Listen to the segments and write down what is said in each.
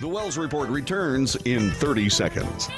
The Wells Report returns in 30 seconds.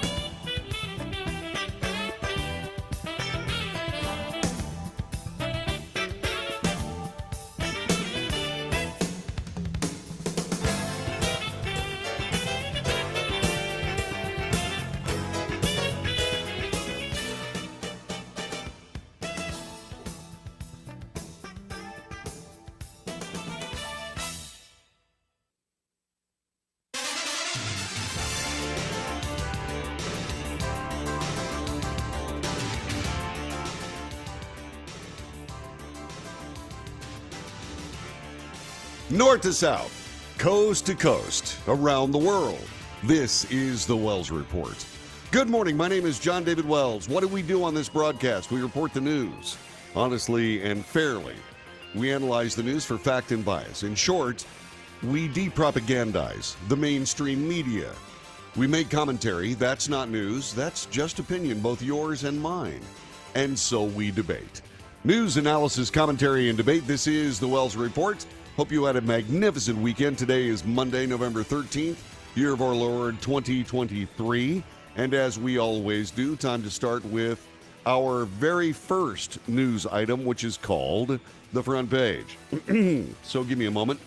North to south, coast to coast, around the world. This is the Wells Report. Good morning. My name is John David Wells. What do we do on this broadcast? We report the news, honestly and fairly. We analyze the news for fact and bias. In short, we depropagandize the mainstream media. We make commentary. That's not news. That's just opinion, both yours and mine. And so we debate. News, analysis, commentary, and debate. This is the Wells Report. Hope you had a magnificent weekend. Today is Monday, November 13th, year of our Lord 2023. And as we always do, time to start with our very first news item, which is called the front page. So give me a moment.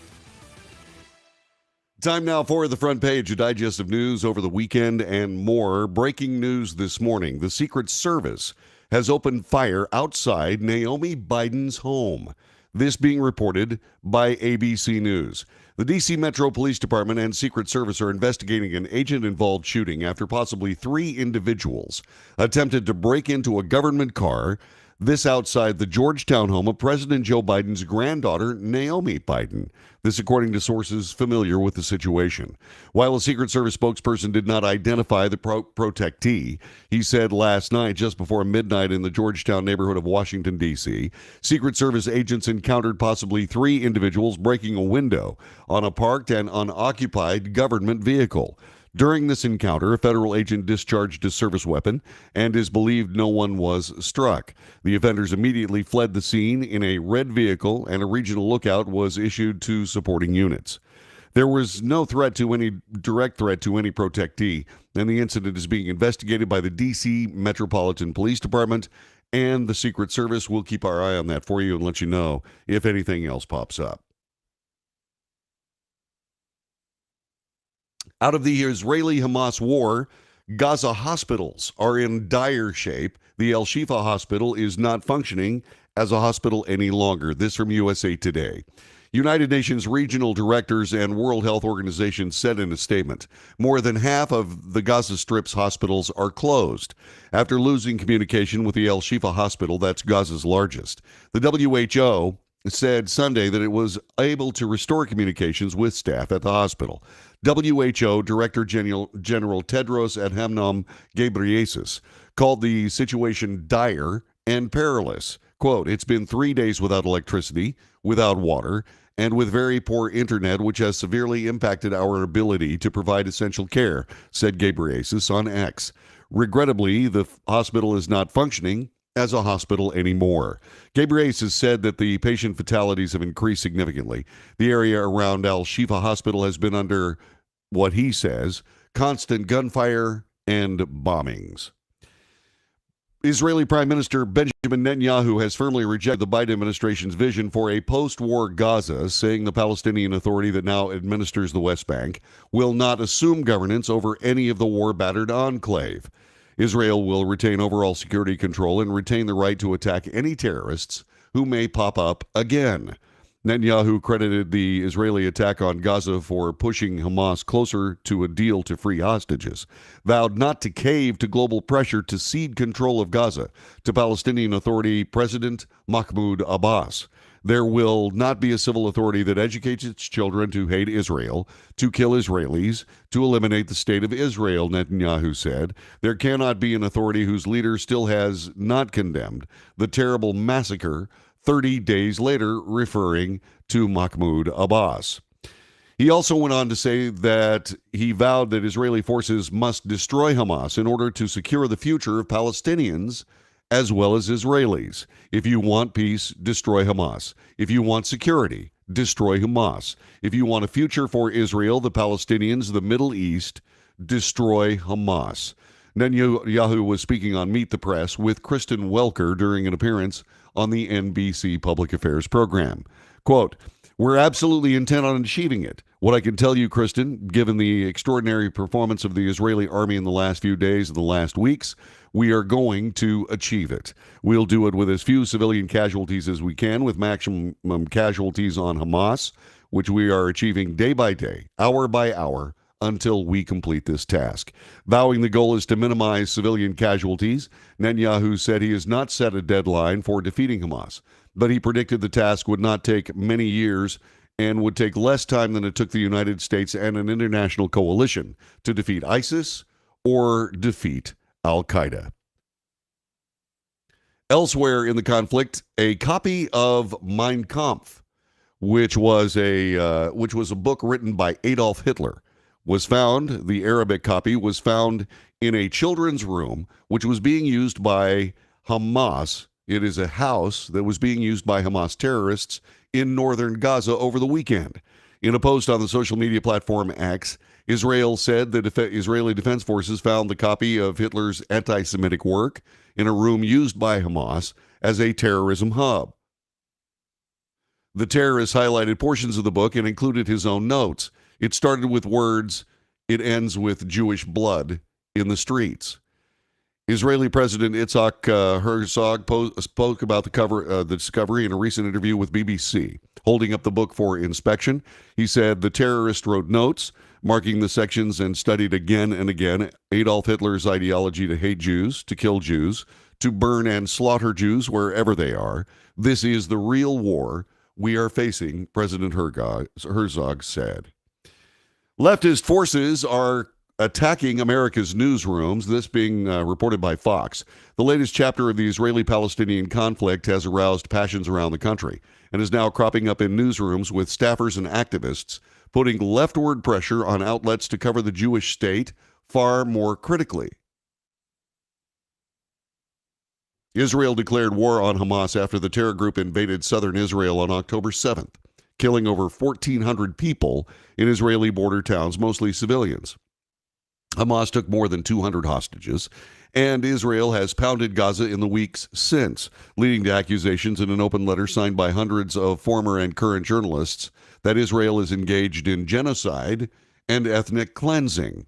Time now for the front page, a digest of news over the weekend and more. Breaking news this morning. The Secret Service has opened fire outside Naomi Biden's home. This being reported by ABC News. The D.C. Metro Police Department and Secret Service are investigating an agent-involved shooting after possibly 3 individuals attempted to break into a government car, this outside the Georgetown home of President Joe Biden's granddaughter, Naomi Biden. This according to sources familiar with the situation. While a Secret Service spokesperson did not identify the protectee, he said last night, just before midnight in the Georgetown neighborhood of Washington, D.C., Secret Service agents encountered possibly 3 individuals breaking a window on a parked and unoccupied government vehicle. During this encounter, a federal agent discharged a service weapon and is believed no one was struck. The offenders immediately fled the scene in a red vehicle, and a regional lookout was issued to supporting units. There was no direct threat to any protectee, and the incident is being investigated by the D.C. Metropolitan Police Department and the Secret Service. We'll keep our eye on that for you and let you know if anything else pops up. Out of the Israeli-Hamas war, Gaza hospitals are in dire shape. The Al-Shifa hospital is not functioning as a hospital any longer. This from USA Today. United Nations regional directors and World Health Organization said in a statement, more than half of the Gaza Strip's hospitals are closed after losing communication with the Al-Shifa hospital, that's Gaza's largest. The WHO said Sunday that it was able to restore communications with staff at the hospital. WHO Director General Tedros Adhanom Ghebreyesus called the situation dire and perilous. Quote, it's been 3 days without electricity, without water, and with very poor internet, which has severely impacted our ability to provide essential care, said Ghebreyesus on X. Regrettably, the hospital is not functioning as a hospital anymore. Ghebreyesus said that the patient fatalities have increased significantly. The area around Al-Shifa Hospital has been under, what he says, constant gunfire and bombings. Israeli Prime Minister Benjamin Netanyahu has firmly rejected the Biden administration's vision for a post-war Gaza, saying the Palestinian Authority that now administers the West Bank will not assume governance over any of the war-battered enclave. Israel will retain overall security control and retain the right to attack any terrorists who may pop up again. Netanyahu credited the Israeli attack on Gaza for pushing Hamas closer to a deal to free hostages, vowed not to cave to global pressure to cede control of Gaza to Palestinian Authority President Mahmoud Abbas. There will not be a civil authority that educates its children to hate Israel, to kill Israelis, to eliminate the state of Israel, Netanyahu said. There cannot be an authority whose leader still has not condemned the terrible massacre 30 days later, referring to Mahmoud Abbas. He also went on to say that he vowed that Israeli forces must destroy Hamas in order to secure the future of Palestinians as well as Israelis. If you want peace, destroy Hamas. If you want security, destroy Hamas. If you want a future for Israel, the Palestinians, the Middle East, destroy Hamas. Netanyahu was speaking on Meet the Press with Kristen Welker during an appearance on the NBC Public Affairs program. Quote, "We're absolutely intent on achieving it. What I can tell you, Kristen, given the extraordinary performance of the Israeli army in the last few days and the last weeks, we are going to achieve it. We'll do it with as few civilian casualties as we can, with maximum casualties on Hamas, which we are achieving day by day, hour by hour, until we complete this task." Vowing the goal is to minimize civilian casualties, Netanyahu said he has not set a deadline for defeating Hamas, but he predicted the task would not take many years and would take less time than it took the United States and an international coalition to defeat ISIS or defeat al-Qaeda. Elsewhere in the conflict, a copy of Mein Kampf, which was a book written by Adolf Hitler, was found. The Arabic copy was found in a children's room, which was being used by Hamas. It is a house that was being used by Hamas terrorists in northern Gaza over the weekend. In a post on the social media platform X, Israel said that Israeli Defense Forces found the copy of Hitler's anti-Semitic work in a room used by Hamas as a terrorism hub. The terrorists highlighted portions of the book and included his own notes. It started with words, "It ends with Jewish blood in the streets." Israeli President Yitzhak Herzog spoke about the discovery in a recent interview with BBC. Holding up the book for inspection, he said the terrorist wrote notes, marking the sections and studied again and again Adolf Hitler's ideology to hate Jews, to kill Jews, to burn and slaughter Jews wherever they are. This is the real war we are facing, President Herzog said. Leftist forces are attacking America's newsrooms, this being reported by Fox. The latest chapter of the Israeli-Palestinian conflict has aroused passions around the country and is now cropping up in newsrooms with staffers and activists putting leftward pressure on outlets to cover the Jewish state far more critically. Israel declared war on Hamas after the terror group invaded southern Israel on October 7th, killing over 1,400 people in Israeli border towns, mostly civilians. Hamas took more than 200 hostages, and Israel has pounded Gaza in the weeks since, leading to accusations in an open letter signed by hundreds of former and current journalists that Israel is engaged in genocide and ethnic cleansing.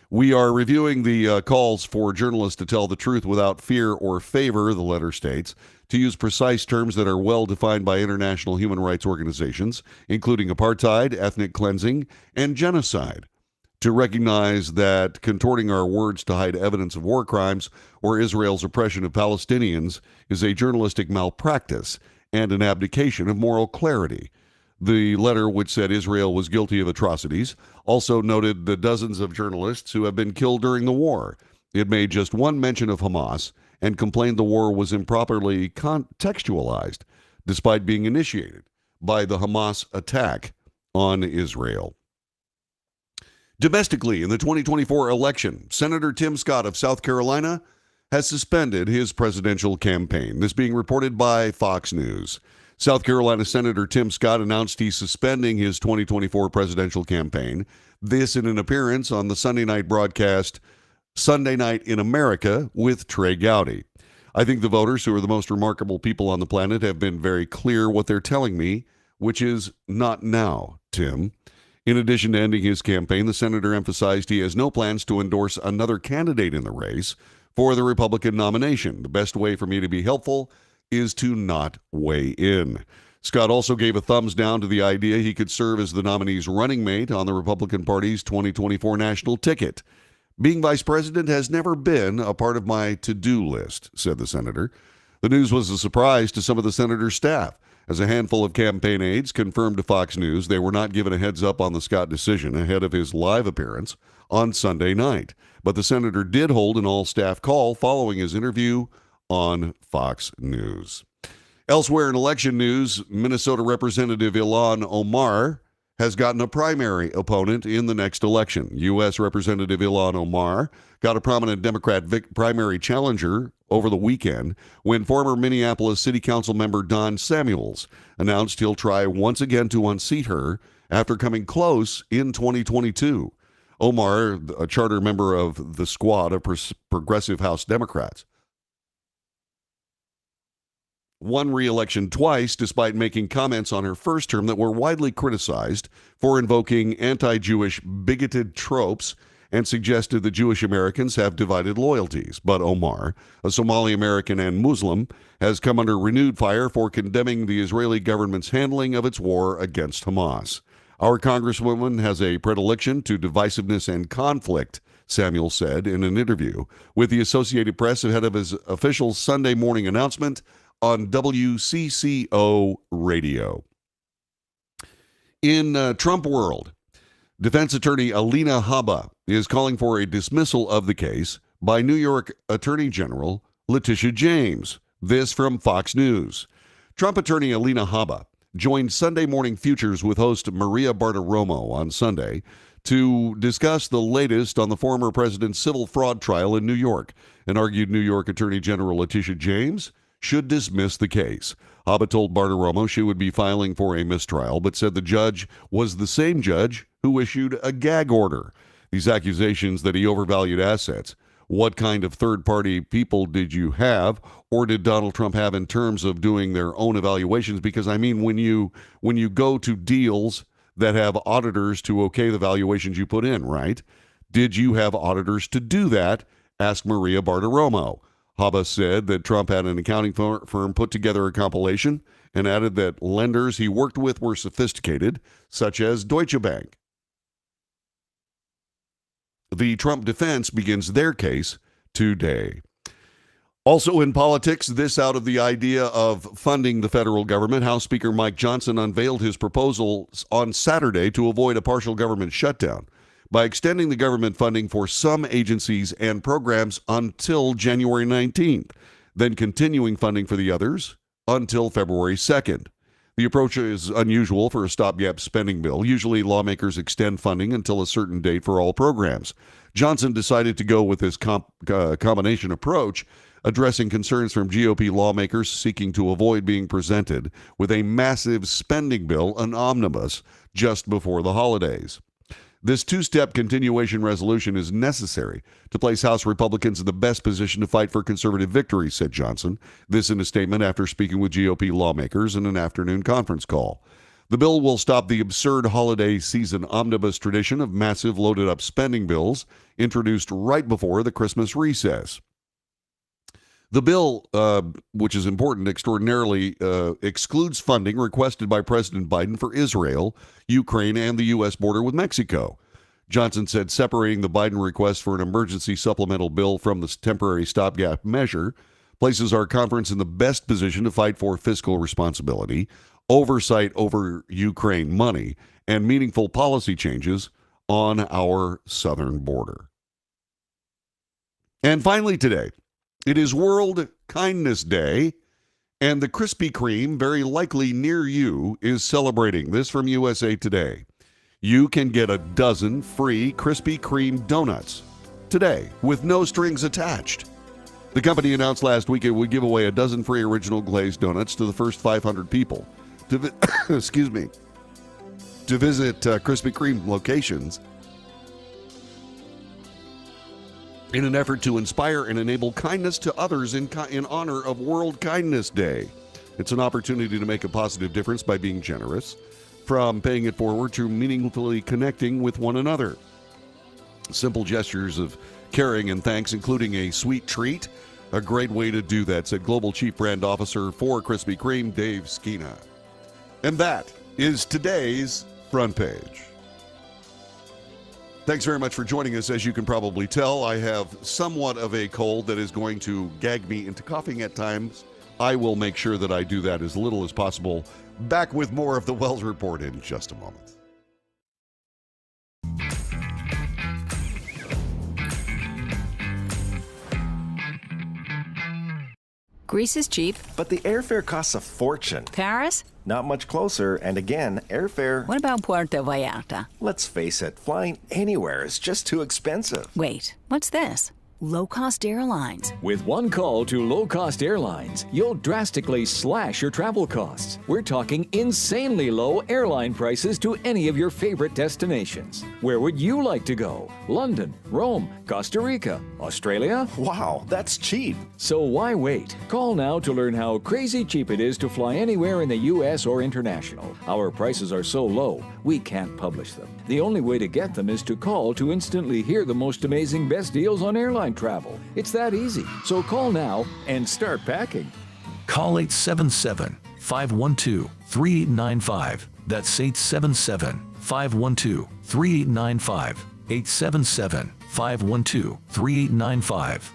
"We are reviewing the calls for journalists to tell the truth without fear or favor," the letter states, "to use precise terms that are well defined by international human rights organizations, including apartheid, ethnic cleansing, and genocide. To recognize that contorting our words to hide evidence of war crimes or Israel's oppression of Palestinians is a journalistic malpractice and an abdication of moral clarity." The letter, which said Israel was guilty of atrocities, also noted the dozens of journalists who have been killed during the war. It made just one mention of Hamas and complained the war was improperly contextualized, despite being initiated by the Hamas attack on Israel. Domestically, in the 2024 election, Senator Tim Scott of South Carolina has suspended his presidential campaign. This being reported by Fox News. South Carolina Senator Tim Scott announced he's suspending his 2024 presidential campaign. This in an appearance on the Sunday night broadcast, Sunday Night in America with Trey Gowdy. "I think the voters, who are the most remarkable people on the planet, have been very clear what they're telling me, which is not now, Tim." In addition to ending his campaign, the senator emphasized he has no plans to endorse another candidate in the race for the Republican nomination. "The best way for me to be helpful is to not weigh in." Scott also gave a thumbs down to the idea he could serve as the nominee's running mate on the Republican Party's 2024 national ticket. "Being vice president has never been a part of my to-do list," said the senator. The news was a surprise to some of the senator's staff, as a handful of campaign aides confirmed to Fox News they were not given a heads up on the Scott decision ahead of his live appearance on Sunday night. But the senator did hold an all-staff call following his interview on Fox News. Elsewhere in election news, Minnesota Representative Ilhan Omar has gotten a primary opponent in the next election. U.S. Representative Ilhan Omar got a prominent Democrat primary challenger over the weekend when former Minneapolis City Council member Don Samuels announced he'll try once again to unseat her after coming close in 2022. Omar, a charter member of the squad of Progressive House Democrats, won re-election twice despite making comments on her first term that were widely criticized for invoking anti-Jewish bigoted tropes and suggested that Jewish Americans have divided loyalties. But Omar, a Somali American and Muslim, has come under renewed fire for condemning the Israeli government's handling of its war against Hamas. Our Congresswoman has a predilection to divisiveness and conflict, Samuel said in an interview with the Associated Press ahead of his official Sunday morning announcement on WCCO radio. In Trump world, defense attorney Alina Habba is calling for a dismissal of the case by New York Attorney General Letitia James. This from Fox News. Trump attorney Alina Habba joined Sunday Morning Futures with host Maria Bartiromo on Sunday to discuss the latest on the former president's civil fraud trial in New York and argued New York Attorney General Letitia James should dismiss the case. Habba told Bartiromo she would be filing for a mistrial, but said the judge was the same judge who issued a gag order. These accusations that he overvalued assets. What kind of third-party people did you have, or did Donald Trump have in terms of doing their own evaluations? Because, I mean, when you go to deals that have auditors to okay the valuations you put in, right? Did you have auditors to do that? Asked Maria Bartiromo. Habba said that Trump had an accounting firm put together a compilation and added that lenders he worked with were sophisticated, such as Deutsche Bank. The Trump defense begins their case today. Also in politics, this out of the idea of funding the federal government. House Speaker Mike Johnson unveiled his proposals on Saturday to avoid a partial government shutdown by extending the government funding for some agencies and programs until January 19th, then continuing funding for the others until February 2nd. The approach is unusual for a stopgap spending bill. Usually, lawmakers extend funding until a certain date for all programs. Johnson decided to go with this combination approach, addressing concerns from GOP lawmakers seeking to avoid being presented with a massive spending bill, an omnibus, just before the holidays. This two-step continuation resolution is necessary to place House Republicans in the best position to fight for conservative victory, said Johnson. This in a statement after speaking with GOP lawmakers in an afternoon conference call. The bill will stop the absurd holiday season omnibus tradition of massive loaded-up spending bills introduced right before the Christmas recess. The bill, which is important, extraordinarily excludes funding requested by President Biden for Israel, Ukraine, and the U.S. border with Mexico. Johnson said separating the Biden request for an emergency supplemental bill from the temporary stopgap measure places our conference in the best position to fight for fiscal responsibility, oversight over Ukraine money, and meaningful policy changes on our southern border. And finally today, it is World Kindness Day, and the Krispy Kreme, very likely near you, is celebrating. This from USA Today. You can get a dozen free Krispy Kreme donuts today with no strings attached. The company announced last week it would give away a dozen free original glazed donuts to the first 500 people to visit Krispy Kreme locations in an effort to inspire and enable kindness to others in honor of World Kindness Day. It's an opportunity to make a positive difference by being generous, from paying it forward to meaningfully connecting with one another. Simple gestures of caring and thanks, including a sweet treat, a great way to do that, said Global Chief Brand Officer for Krispy Kreme, Dave Skina. And that is today's front page. Thanks very much for joining us. As you can probably tell, I have somewhat of a cold that is going to gag me into coughing at times. I will make sure that I do that as little as possible. Back with more of the Wells Report in just a moment. Greece is cheap. But the airfare costs a fortune. Paris? not much closer, and again, airfare. What about Puerto Vallarta? Let's face it, flying anywhere is just too expensive. Wait, what's this? Low-cost airlines. With one call to low-cost airlines, you'll drastically slash your travel costs. We're talking insanely low airline prices to any of your favorite destinations. Where would you like to go? London, Rome, Costa Rica, Australia? Wow, that's cheap. So why wait? Call now to learn how crazy cheap it is to fly anywhere in the U.S. or international. Our prices are so low, we can't publish them. The only way to get them is to call to instantly hear the most amazing best deals on airline travel. It's that easy. So call now and start packing. Call 877-512-3895. That's 877-512-3895. 877-512-3895.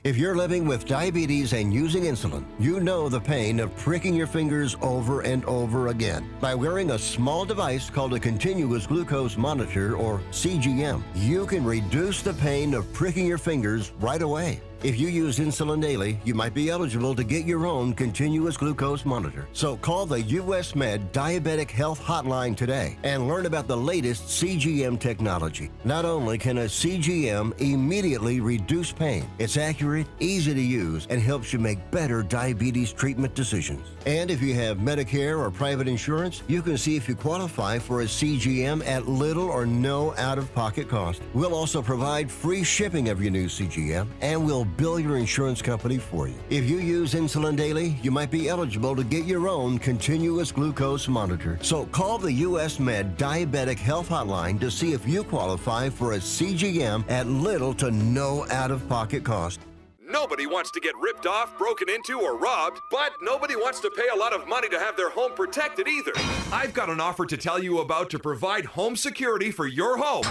If you're living with diabetes and using insulin, you know the pain of pricking your fingers over and over again. By wearing a small device called a continuous glucose monitor, or CGM, you can reduce the pain of pricking your fingers right away. If you use insulin daily, you might be eligible to get your own continuous glucose monitor. So call the US Med Diabetic Health Hotline today and learn about the latest CGM technology. Not only can a CGM immediately reduce pain, it's accurate, easy to use, and helps you make better diabetes treatment decisions. And if you have Medicare or private insurance, you can see if you qualify for a CGM at little or no out-of-pocket cost. We'll also provide free shipping of your new CGM, and we'll bill your insurance company for you. If you use insulin daily, you might be eligible to get your own continuous glucose monitor. So call the US Med Diabetic Health Hotline to see if you qualify for a CGM at little to no out-of-pocket cost. Nobody wants to get ripped off, broken into, or robbed, but nobody wants to pay a lot of money to have their home protected either. I've got an offer to tell you about to provide home security for your home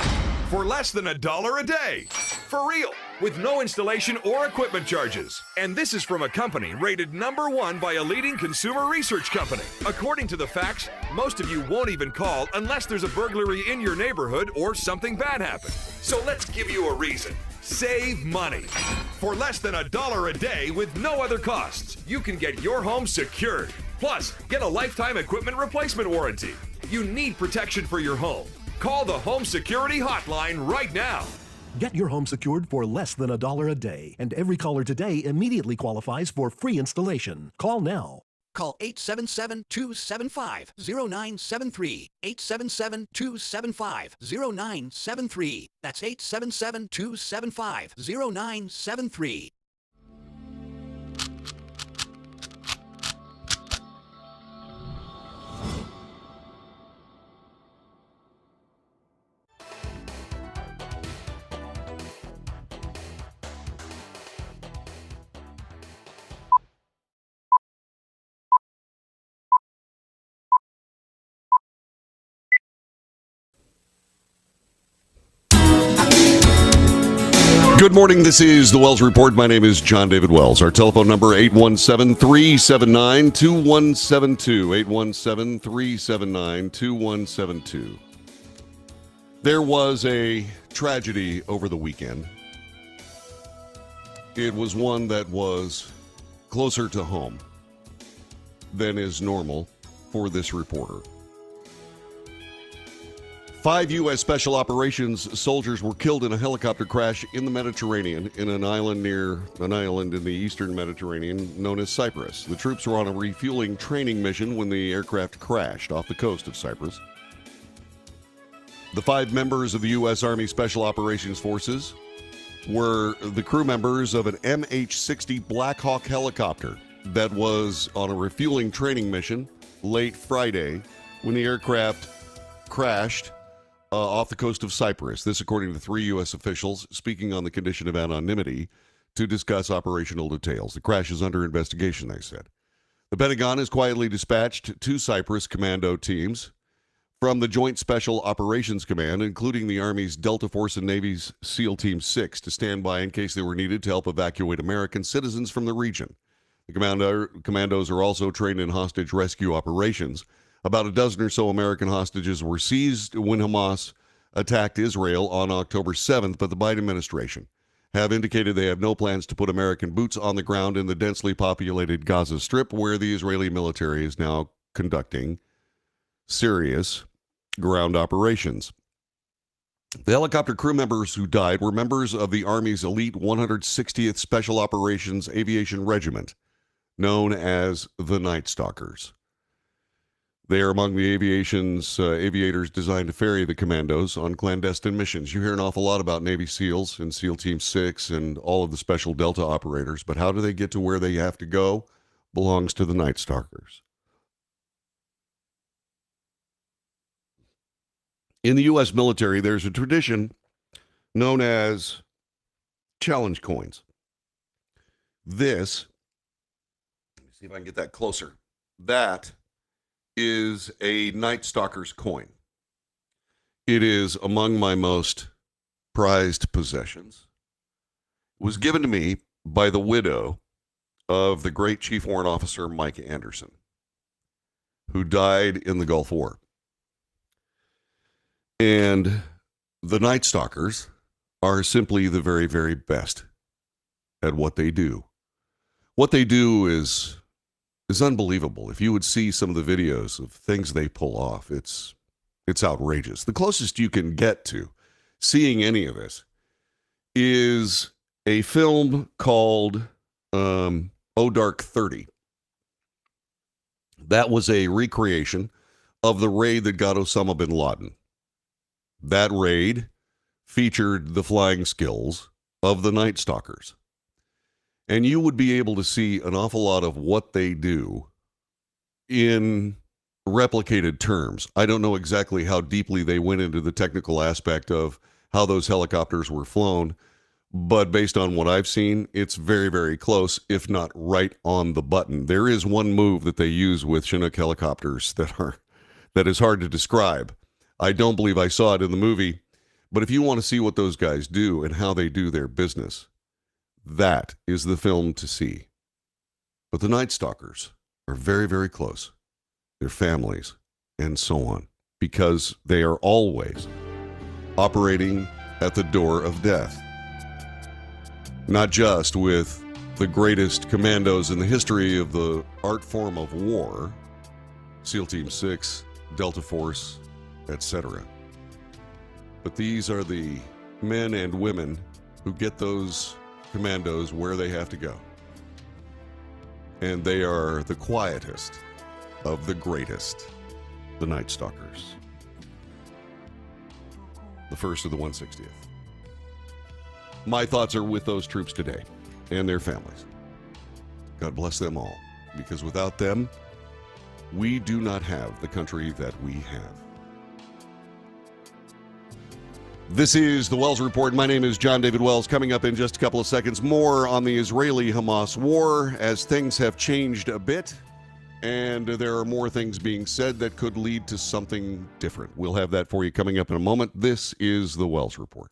for less than $1 a day. For real, with no installation or equipment charges. And this is from a company rated #1 by a leading consumer research company. According to the facts, most of you won't even call unless there's a burglary in your neighborhood or something bad happened. So let's give you a reason. Save money. For less than $1 a day with no other costs, you can get your home secured. Plus, get a lifetime equipment replacement warranty. You need protection for your home. Call the Home Security Hotline right now. Get your home secured for less than $1 a day, and every caller today immediately qualifies for free installation. Call now. Call 877-275-0973. 877-275-0973. That's 877-275-0973. Good morning. This is the Wells Report. My name is John David Wells. Our telephone number, 817-379-2172. 817-379-2172. There was a tragedy over the weekend. It was one that was closer to home than is normal for this reporter. 5 U.S. Special Operations soldiers were killed in a helicopter crash in the Mediterranean, in an island in the eastern Mediterranean known as Cyprus. The troops were on a refueling training mission when the aircraft crashed off the coast of Cyprus. The 5 members of the U.S. Army Special Operations Forces were the crew members of an MH-60 Black Hawk helicopter that was on a refueling training mission late Friday when the aircraft crashed off the coast of Cyprus. This, according to 3 U.S. officials speaking on the condition of anonymity to discuss operational details. The crash is under investigation, they said. The Pentagon has quietly dispatched 2 Cyprus commando teams from the Joint Special Operations Command, including the Army's Delta Force and Navy's SEAL Team 6, to stand by in case they were needed to help evacuate American citizens from the region. The commandos are also trained in hostage rescue operations. About a dozen or so American hostages were seized when Hamas attacked Israel on October 7th, but the Biden administration have indicated they have no plans to put American boots on the ground in the densely populated Gaza Strip, where the Israeli military is now conducting serious ground operations. The helicopter crew members who died were members of the Army's elite 160th Special Operations Aviation Regiment, known as the Night Stalkers. They are among the aviators designed to ferry the commandos on clandestine missions. You hear an awful lot about Navy SEALs and SEAL Team 6 and all of the Special Delta operators, but how do they get to where they have to go belongs to the Night Stalkers. In the U.S. military, there's a tradition known as challenge coins. This, let me see if I can get that closer. That is a Night Stalker's coin. It is among my most prized possessions. It was given to me by the widow of the great Chief Warrant Officer Mike Anderson, who died in the Gulf War. And the Night Stalkers are simply the very, very best at what they do. What they do is unbelievable. If you would see some of the videos of things they pull off, it's outrageous. The closest you can get to seeing any of this is a film called Oh Dark 30. That was a recreation of the raid that got Osama bin Laden. That raid featured the flying skills of the Night Stalkers. And you would be able to see an awful lot of what they do in replicated terms. I don't know exactly how deeply they went into the technical aspect of how those helicopters were flown, but based on what I've seen, it's very, very close, if not right on the button. There is one move that they use with Chinook helicopters that is hard to describe. I don't believe I saw it in the movie, but if you want to see what those guys do and how they do their business, that is the film to see. But the Night Stalkers are very, very close. Their families and so on, because they are always operating at the door of death. Not just with the greatest commandos in the history of the art form of war, SEAL Team 6, Delta Force, etc. But these are the men and women who get those commandos where they have to go. And they are the quietest of the greatest, the Night Stalkers. The first of the 160th. My thoughts are with those troops today and their families. God bless them all, because without them, we do not have the country that we have. This is the Wells Report. My name is John David Wells. Coming up in just a couple of seconds, more on the Israeli-Hamas war as things have changed a bit, and there are more things being said that could lead to something different. We'll have that for you coming up in a moment. This is the Wells Report.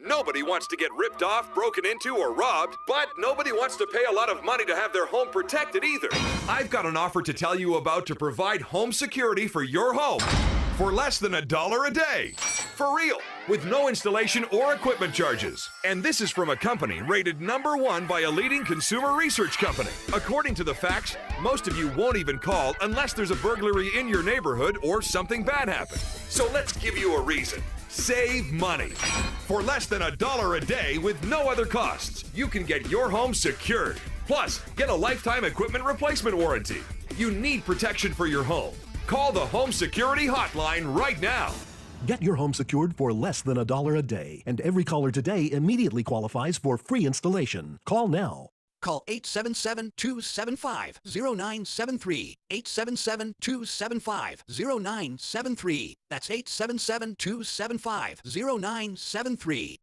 Nobody wants to get ripped off, broken into, or robbed, but nobody wants to pay a lot of money to have their home protected either. I've got an offer to tell you about to provide home security for your home for less than $1 a day. For real, with no installation or equipment charges. And this is from a company rated #1 by a leading consumer research company. According to the facts, most of you won't even call unless there's a burglary in your neighborhood or something bad happened. So let's give you a reason. Save money. For less than $1 a day with no other costs, you can get your home secured. Plus, get a lifetime equipment replacement warranty. You need protection for your home. Call the Home Security Hotline right now. Get your home secured for less than $1 a day, and every caller today immediately qualifies for free installation. Call now. Call 877-275-0973. 877-275-0973. That's 877-275-0973.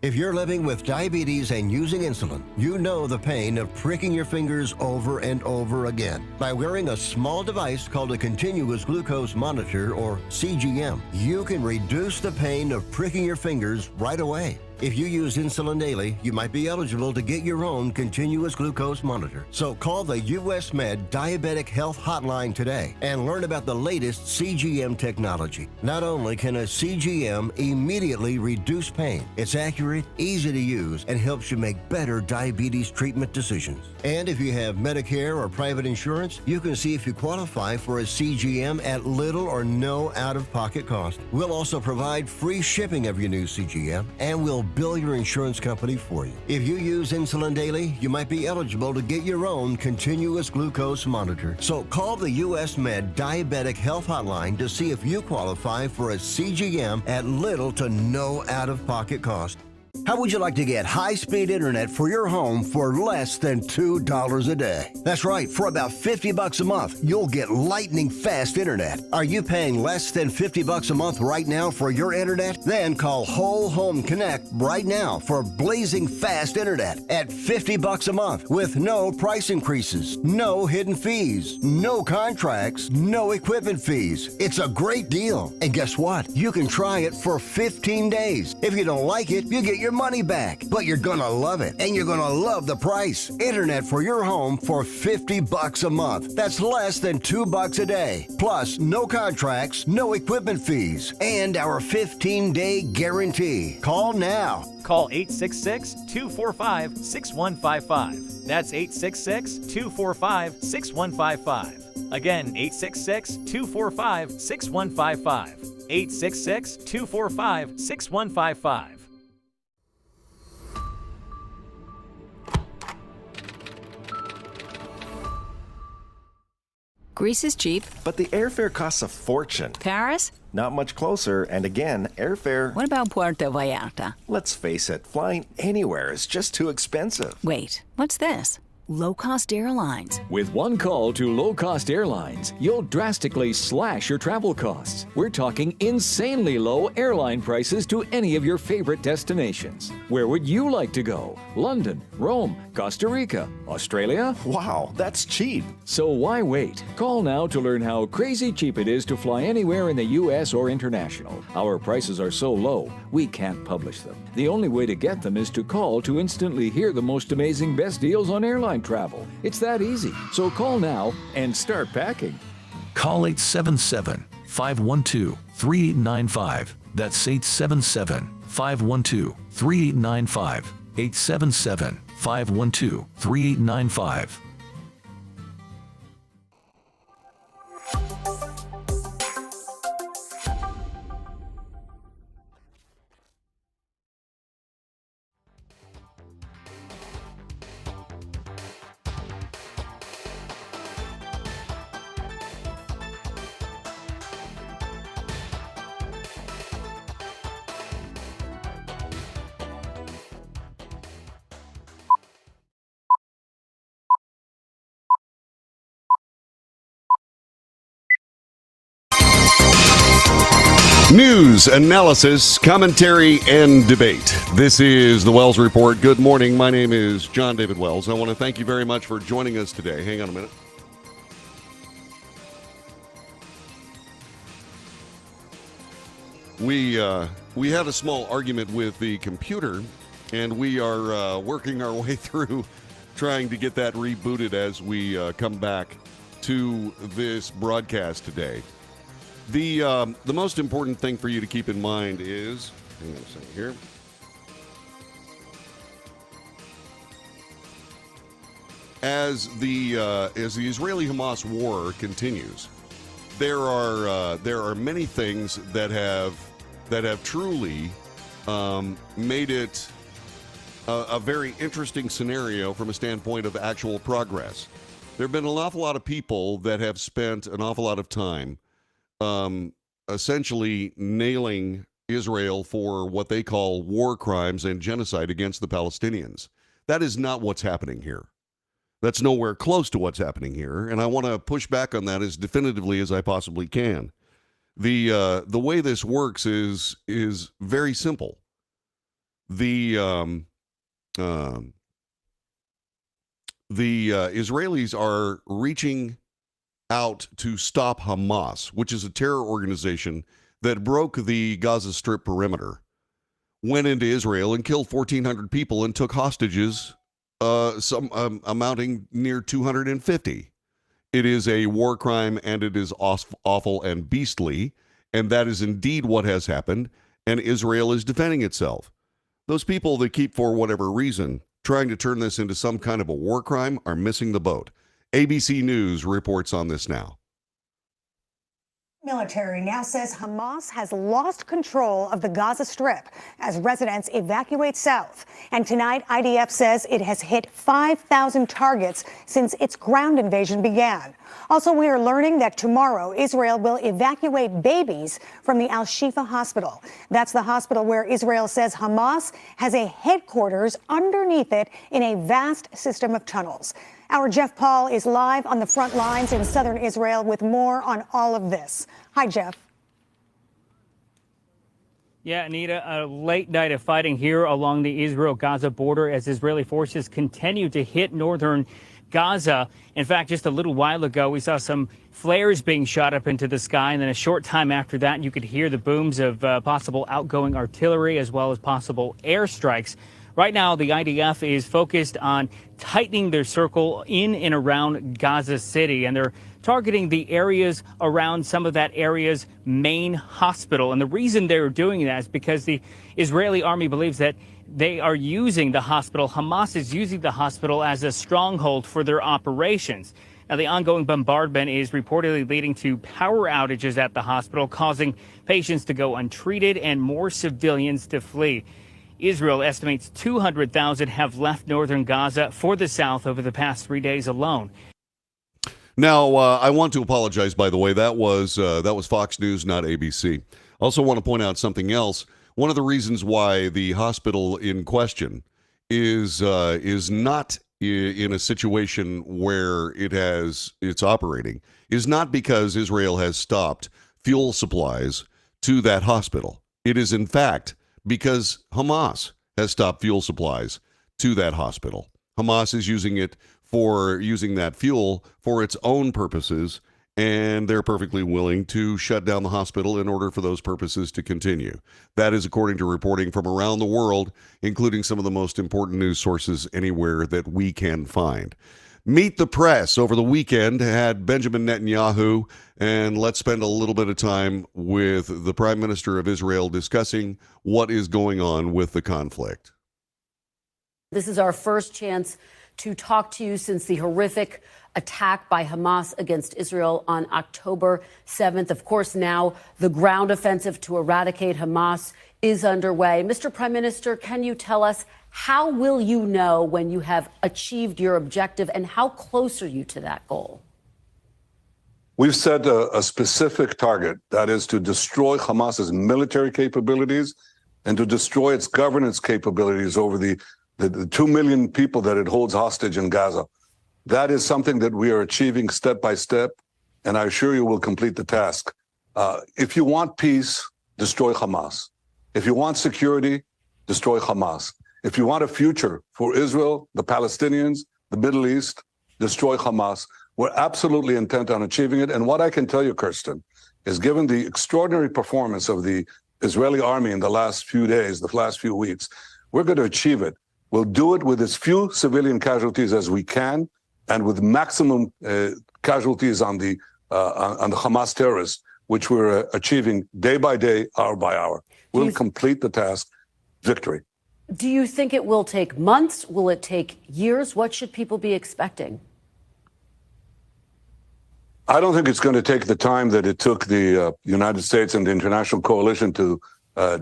If you're living with diabetes and using insulin, you know the pain of pricking your fingers over and over again. By wearing a small device called a continuous glucose monitor, or CGM, you can reduce the pain of pricking your fingers right away. If you use insulin daily, you might be eligible to get your own continuous glucose monitor. So call the US Med Diabetic Health Hotline today and learn about the latest CGM technology. Not only can a CGM immediately reduce pain, it's accurate, easy to use, and helps you make better diabetes treatment decisions. And if you have Medicare or private insurance, you can see if you qualify for a CGM at little or no out-of-pocket cost. We'll also provide free shipping of your new CGM, and we'll bill your insurance company for you. If you use insulin daily, you might be eligible to get your own continuous glucose monitor. So call the US Med Diabetic Health Hotline to see if you qualify for a CGM at little to no out-of-pocket cost. How would you like to get high-speed internet for your home for less than $2 a day? That's right, for about $50 a month, you'll get lightning fast internet. Are you paying less than $50 a month right now for your internet? Then call Whole Home Connect right now for blazing fast internet at $50 a month with no price increases, no hidden fees, no contracts, no equipment fees. It's a great deal. And guess what? You can try it for 15 days. If you don't like it, you get your money back, but you're gonna love it, and you're gonna love the price. Internet for your home for $50 a month. That's less than $2 a day. Plus, no contracts, no equipment fees, and our 15-day guarantee. Call now. Call 866-245-6155. That's 866-245-6155. Again, 866-245-6155. 866-245-6155. Greece is cheap. But the airfare costs a fortune. Paris? Not much closer, and again, airfare... What about Puerto Vallarta? Let's face it, flying anywhere is just too expensive. Wait, what's this? Low-cost airlines. With one call to low-cost airlines, you'll drastically slash your travel costs. We're talking insanely low airline prices to any of your favorite destinations. Where would you like to go? London, Rome, Costa Rica, Australia? Wow, that's cheap. So why wait? Call now to learn how crazy cheap it is to fly anywhere in the U.S. or international. Our prices are so low, we can't publish them. The only way to get them is to call to instantly hear the most amazing best deals on airline travel. It's that easy. So call now and start packing. Call 877-512-3895. That's 877-512-3895. 877-512-3895. News, analysis, commentary, and debate. This is the Wells Report. Good morning. My name is John David Wells. I want to thank you very much for joining us today. Hang on a minute. We had a small argument with the computer, and we are working our way through trying to get that rebooted as we come back to this broadcast today. The most important thing for you to keep in mind is, hang on a second here. As the Israeli-Hamas war continues, there are many things that have truly made it a very interesting scenario from a standpoint of actual progress. There have been an awful lot of people that have spent an awful lot of time essentially nailing Israel for what they call war crimes and genocide against the Palestinians. That is not what's happening here. That's nowhere close to what's happening here, and I want to push back on that as definitively as I possibly can. The way this works is very simple. The Israelis are reaching out to stop Hamas, which is a terror organization that broke the Gaza Strip perimeter, went into Israel and killed 1,400 people and took hostages, some amounting near 250. It is a war crime, and it is awful and beastly, and that is indeed what has happened, and Israel is defending itself. Those people that keep, for whatever reason, trying to turn this into some kind of a war crime are missing the boat. ABC News reports on this now. Military now says Hamas has lost control of the Gaza Strip as residents evacuate south. And tonight, IDF says it has hit 5,000 targets since its ground invasion began. Also, we are learning that tomorrow, Israel will evacuate babies from the Al-Shifa hospital. That's the hospital where Israel says Hamas has a headquarters underneath it in a vast system of tunnels. Our Jeff Paul is live on the front lines in southern Israel with more on all of this. Hi, Jeff. Yeah, Anita, a late night of fighting here along the Israel-Gaza border as Israeli forces continue to hit northern Gaza. In fact, just a little while ago, we saw some flares being shot up into the sky, and then a short time after that, you could hear the booms of possible outgoing artillery as well as possible airstrikes. Right now, the IDF is focused on tightening their circle in and around Gaza City, and they're targeting the areas around some of that area's main hospital. And the reason they're doing that is because the Israeli army believes that they are using the hospital, Hamas is using the hospital as a stronghold for their operations. Now, the ongoing bombardment is reportedly leading to power outages at the hospital, causing patients to go untreated and more civilians to flee. Israel estimates 200,000 have left northern Gaza for the south over the past 3 days alone. Now, I want to apologize, by the way. That was Fox News, not ABC. Also want to point out something else. One of the reasons why the hospital in question is not in a situation where it's operating is not because Israel has stopped fuel supplies to that hospital. It is, in fact, because Hamas has stopped fuel supplies to that hospital. Hamas is using that fuel for its own purposes, and they're perfectly willing to shut down the hospital in order for those purposes to continue. That is according to reporting from around the world, including some of the most important news sources anywhere that we can find. Meet the Press over the weekend had Benjamin Netanyahu, and let's spend a little bit of time with the Prime Minister of Israel discussing what is going on with the conflict. This is our first chance to talk to you since the horrific attack by Hamas against Israel on October 7th. Of course, now the ground offensive to eradicate Hamas is underway. Mr. Prime Minister, can you tell us, how will you know when you have achieved your objective, and how close are you to that goal? We've set a specific target, that is to destroy Hamas's military capabilities and to destroy its governance capabilities over the 2 million people that it holds hostage in Gaza. That is something that we are achieving step by step, and I assure you we'll complete the task. If you want peace, destroy Hamas. If you want security, destroy Hamas. If you want a future for Israel, the Palestinians, the Middle East, destroy Hamas. We're absolutely intent on achieving it. And what I can tell you, Kirsten, is given the extraordinary performance of the Israeli army in the last few days, the last few weeks, we're going to achieve it. We'll do it with as few civilian casualties as we can, and with maximum casualties on the Hamas terrorists, which we're achieving day by day, hour by hour. We'll complete the task. Victory. Do you think it will take months? Will it take years? What should people be expecting? I don't think it's going to take the time that it took the United States and the international coalition to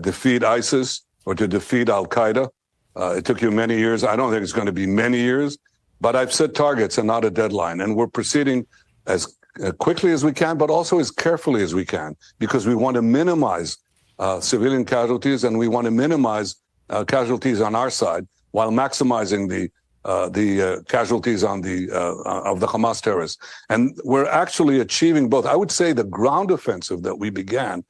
defeat ISIS or to defeat Al-Qaeda. It took you many years. I don't think it's going to be many years. But I've set targets and not a deadline. And we're proceeding as quickly as we can, but also as carefully as we can, because we want to minimize civilian casualties, and we want to minimize casualties on our side while maximizing the casualties on of the Hamas terrorists. And we're actually achieving both. I would say the ground offensive that we began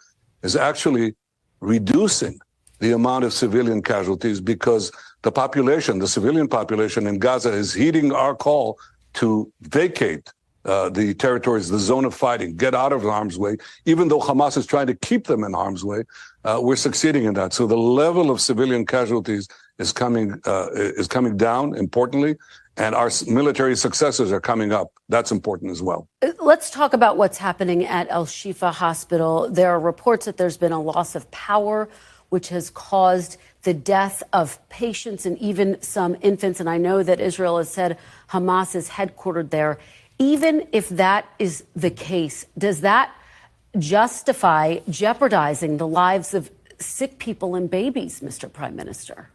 is actually reducing the amount of civilian casualties, because the civilian population in Gaza is heeding our call to vacate the territories, the zone of fighting, get out of harm's way. Even though Hamas is trying to keep them in harm's way, we're succeeding in that. So the level of civilian casualties is coming down, importantly, and our military successes are coming up. That's important as well. Let's talk about what's happening at Al Shifa Hospital. There are reports that there's been a loss of power, which has caused the death of patients and even some infants. And I know that Israel has said Hamas is headquartered there. Even if that is the case, does that justify jeopardizing the lives of sick people and babies, Mr. Prime Minister?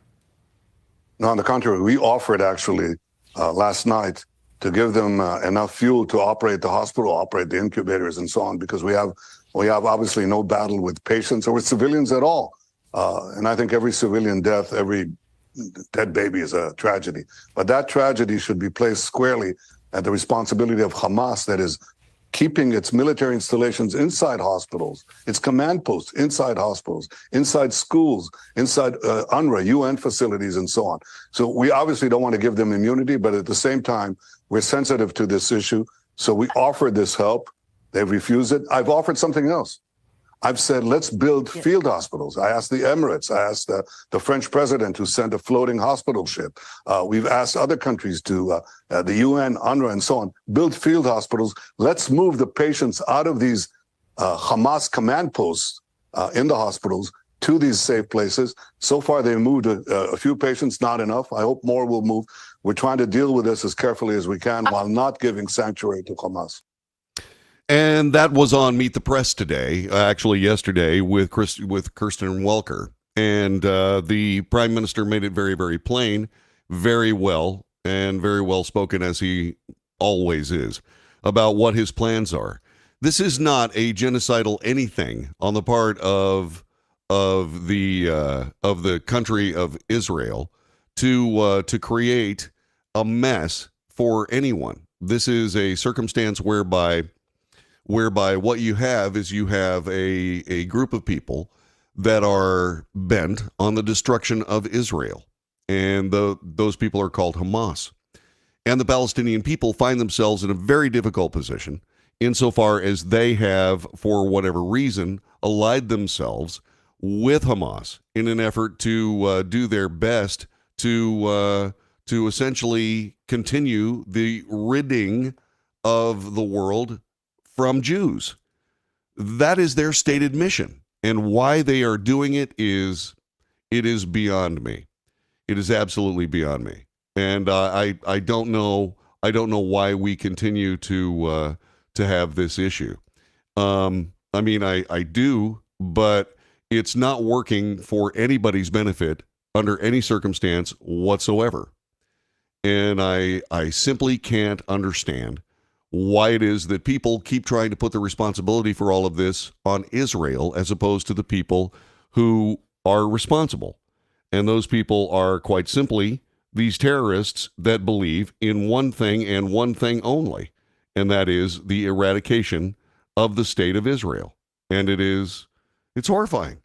No, on the contrary, we offered actually last night to give them enough fuel to operate the hospital, operate the incubators and so on, because we have obviously no battle with patients or with civilians at all. And I think every civilian death, every dead baby is a tragedy. But that tragedy should be placed squarely at the responsibility of Hamas, that is keeping its military installations inside hospitals, its command posts inside hospitals, inside schools, inside UNRWA, UN facilities, and so on. So we obviously don't want to give them immunity, but at the same time, we're sensitive to this issue. So we offered this help. They've refused it. I've offered something else. I've said, let's build field hospitals. I asked the Emirates. I asked the French president who sent a floating hospital ship. We've asked other countries to, the UN, UNRWA, and so on, build field hospitals. Let's move the patients out of these Hamas command posts in the hospitals to these safe places. So far, they moved a few patients, not enough. I hope more will move. We're trying to deal with this as carefully as we can while not giving sanctuary to Hamas. And that was on Meet the Press today, actually yesterday, with Kirsten Welker. And the Prime Minister made it very, very plain, very well, and very well spoken, as he always is, about what his plans are. This is not a genocidal anything on the part of the country of Israel to create a mess for anyone. This is a circumstance whereby what you have is a group of people that are bent on the destruction of Israel. And those people are called Hamas. And the Palestinian people find themselves in a very difficult position insofar as they have, for whatever reason, allied themselves with Hamas in an effort to do their best to essentially continue the ridding of the world from Jews. That is their stated mission. And why they are doing it is beyond me. It is absolutely beyond me. And I don't know why we continue to have this issue. I mean, I do, but it's not working for anybody's benefit under any circumstance whatsoever. And I simply can't understand why it is that people keep trying to put the responsibility for all of this on Israel as opposed to the people who are responsible. And those people are quite simply these terrorists that believe in one thing and one thing only, and that is the eradication of the state of Israel. And it's horrifying.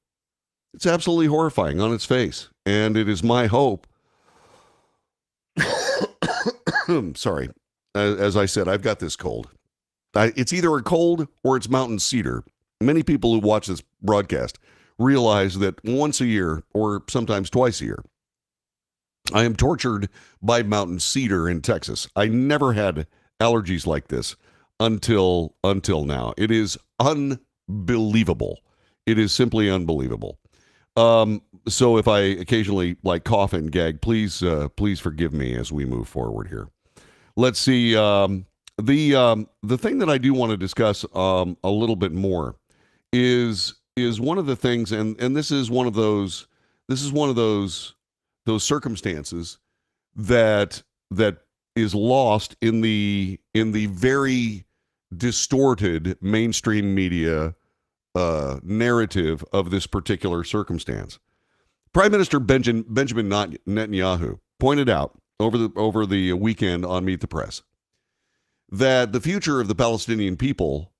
It's absolutely horrifying on its face. And it is my hope. Sorry. As I said, I've got this cold. It's either a cold or it's mountain cedar. Many people who watch this broadcast realize that once a year, or sometimes twice a year, I am tortured by mountain cedar in Texas. I never had allergies like this until now. It is unbelievable. It is simply unbelievable. So if I occasionally cough and gag, please forgive me as we move forward here. Let's see. The thing that I do want to discuss a little bit more is one of the things, and this is one of those circumstances that is lost in the very distorted mainstream media narrative of this particular circumstance. Prime Minister Benjamin Netanyahu pointed out over the weekend on Meet the Press that the future of the Palestinian people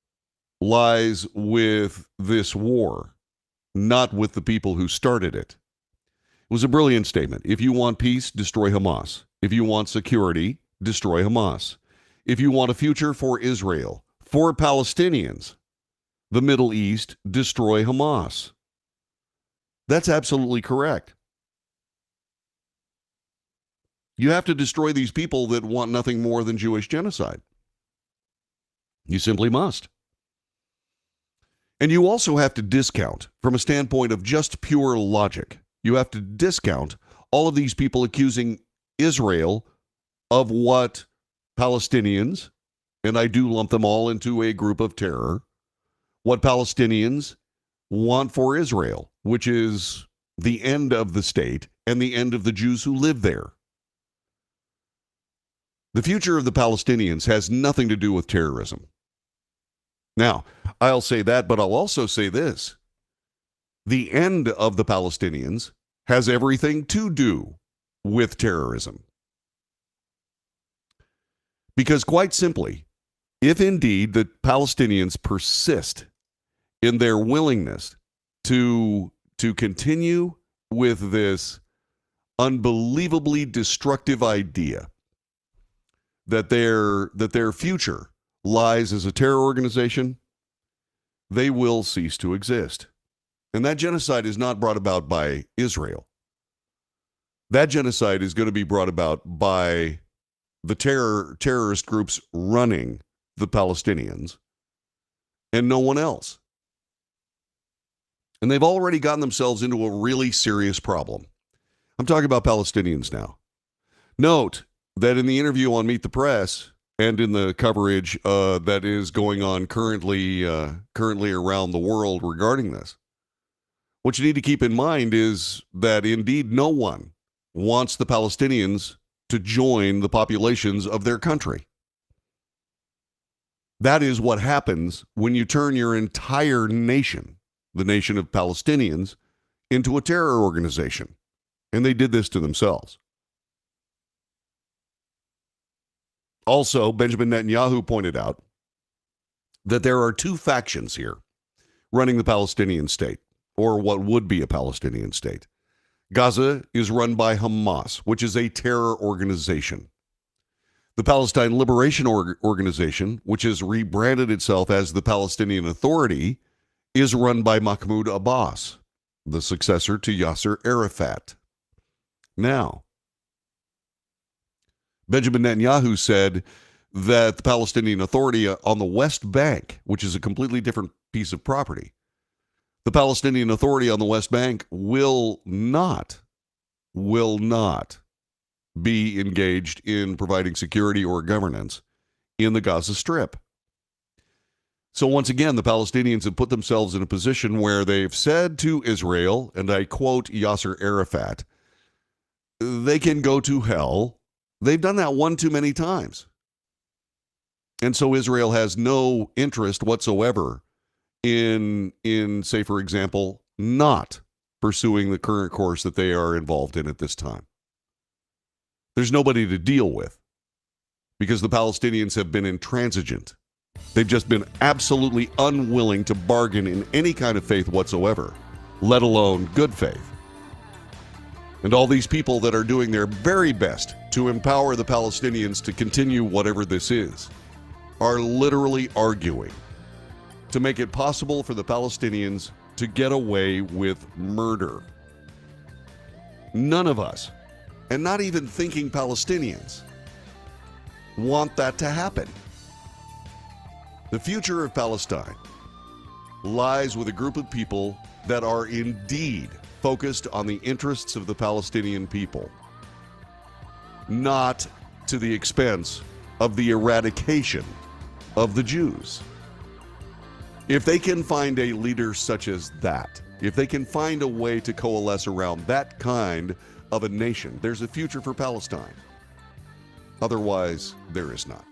lies with this war, not with the people who started it. It was a brilliant statement. If you want peace, destroy Hamas. If you want security, destroy Hamas. If you want a future for Israel, for Palestinians, the Middle East, destroy Hamas. That's absolutely correct. You have to destroy these people that want nothing more than Jewish genocide. You simply must. And you also have to discount, from a standpoint of just pure logic, you have to discount all of these people accusing Israel of what Palestinians, and I do lump them all into a group of terror, what Palestinians want for Israel, which is the end of the state and the end of the Jews who live there. The future of the Palestinians has nothing to do with terrorism. Now, I'll say that, but I'll also say this. The end of the Palestinians has everything to do with terrorism. Because quite simply, if indeed the Palestinians persist in their willingness to continue with this unbelievably destructive idea that their future lies as a terror organization, they will cease to exist. And that genocide is not brought about by Israel. That genocide is going to be brought about by the terrorist groups running the Palestinians and no one else. And they've already gotten themselves into a really serious problem. I'm talking about Palestinians now. Note that in the interview on Meet the Press and in the coverage that is going on currently around the world regarding this, what you need to keep in mind is that indeed no one wants the Palestinians to join the populations of their country. That is what happens when you turn your entire nation, the nation of Palestinians, into a terror organization. And they did this to themselves. Also, Benjamin Netanyahu pointed out that there are two factions here running the Palestinian state, or what would be a Palestinian state. Gaza is run by Hamas, which is a terror organization. The Palestine Liberation Organization, which has rebranded itself as the Palestinian Authority, is run by Mahmoud Abbas, the successor to Yasser Arafat. Now, Benjamin Netanyahu said that the Palestinian Authority on the West Bank, which is a completely different piece of property, the Palestinian Authority on the West Bank will not be engaged in providing security or governance in the Gaza Strip. So once again, the Palestinians have put themselves in a position where they've said to Israel, and I quote Yasser Arafat, they can go to hell. They've done that one too many times. And so Israel has no interest whatsoever in, say, for example, not pursuing the current course that they are involved in at this time. There's nobody to deal with because the Palestinians have been intransigent. They've just been absolutely unwilling to bargain in any kind of faith whatsoever, let alone good faith. And all these people that are doing their very best to empower the Palestinians to continue whatever this is are literally arguing to make it possible for the Palestinians to get away with murder. None of us, and not even thinking Palestinians, want that to happen. The future of Palestine lies with a group of people that are indeed focused on the interests of the Palestinian people, not to the expense of the eradication of the Jews. If they can find a leader such as that, if they can find a way to coalesce around that kind of a nation, there's a future for Palestine. Otherwise, there is not.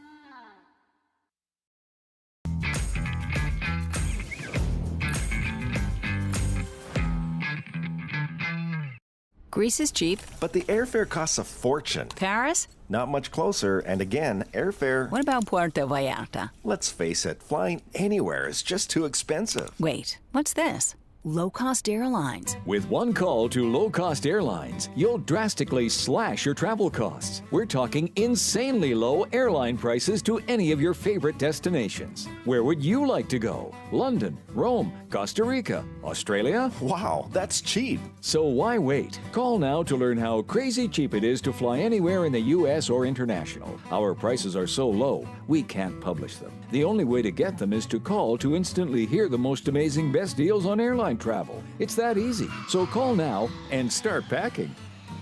Greece is cheap. But the airfare costs a fortune. Paris? Not much closer, and again, airfare... What about Puerto Vallarta? Let's face it, flying anywhere is just too expensive. Wait, what's this? Low-cost airlines. With one call to low-cost airlines, you'll drastically slash your travel costs. We're talking insanely low airline prices to any of your favorite destinations. Where would you like to go? London, Rome, Costa Rica, Australia? Wow, that's cheap. So why wait? Call now to learn how crazy cheap it is to fly anywhere in the U.S. or international. Our prices are so low, we can't publish them. The only way to get them is to call to instantly hear the most amazing best deals on airline travel. It's that easy. So call now and start packing.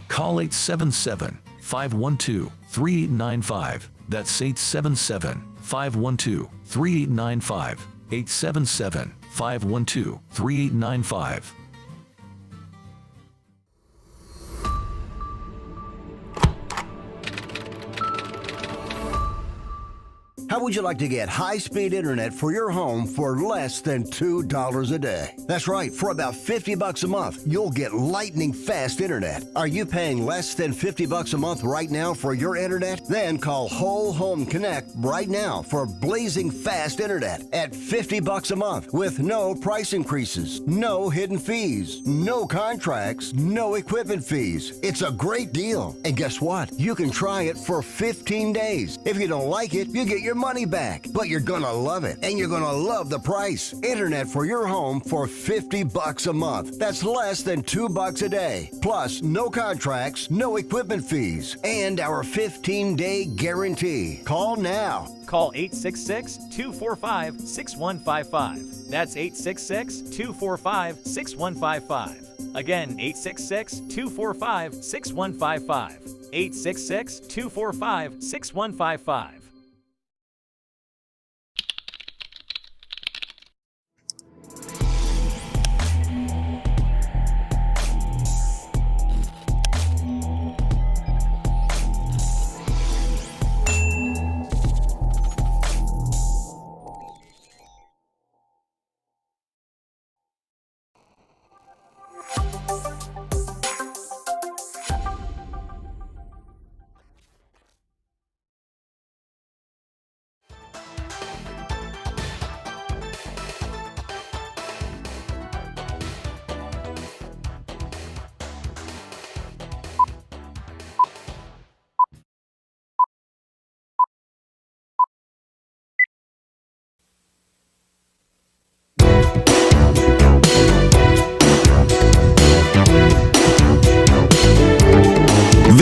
Call 877-512-3895. That's 877-512-3895. 877-512-3895. How would you like to get high-speed internet for your home for less than $2 a day? That's right, for about $50 a month, you'll get lightning-fast internet. Are you paying less than $50 a month right now for your internet? Then call Whole Home Connect right now for blazing fast internet at $50 a month with no price increases, no hidden fees, no contracts, no equipment fees. It's a great deal. And guess what? You can try it for 15 days. If you don't like it, you get your money back, but you're gonna love it, and you're gonna love the price. Internet for your home for $50 a month. That's less than $2 a day. Plus, no contracts, no equipment fees, and our 15-day guarantee. Call now. Call 866-245-6155. That's 866-245-6155. Again, 866-245-6155. 866-245-6155.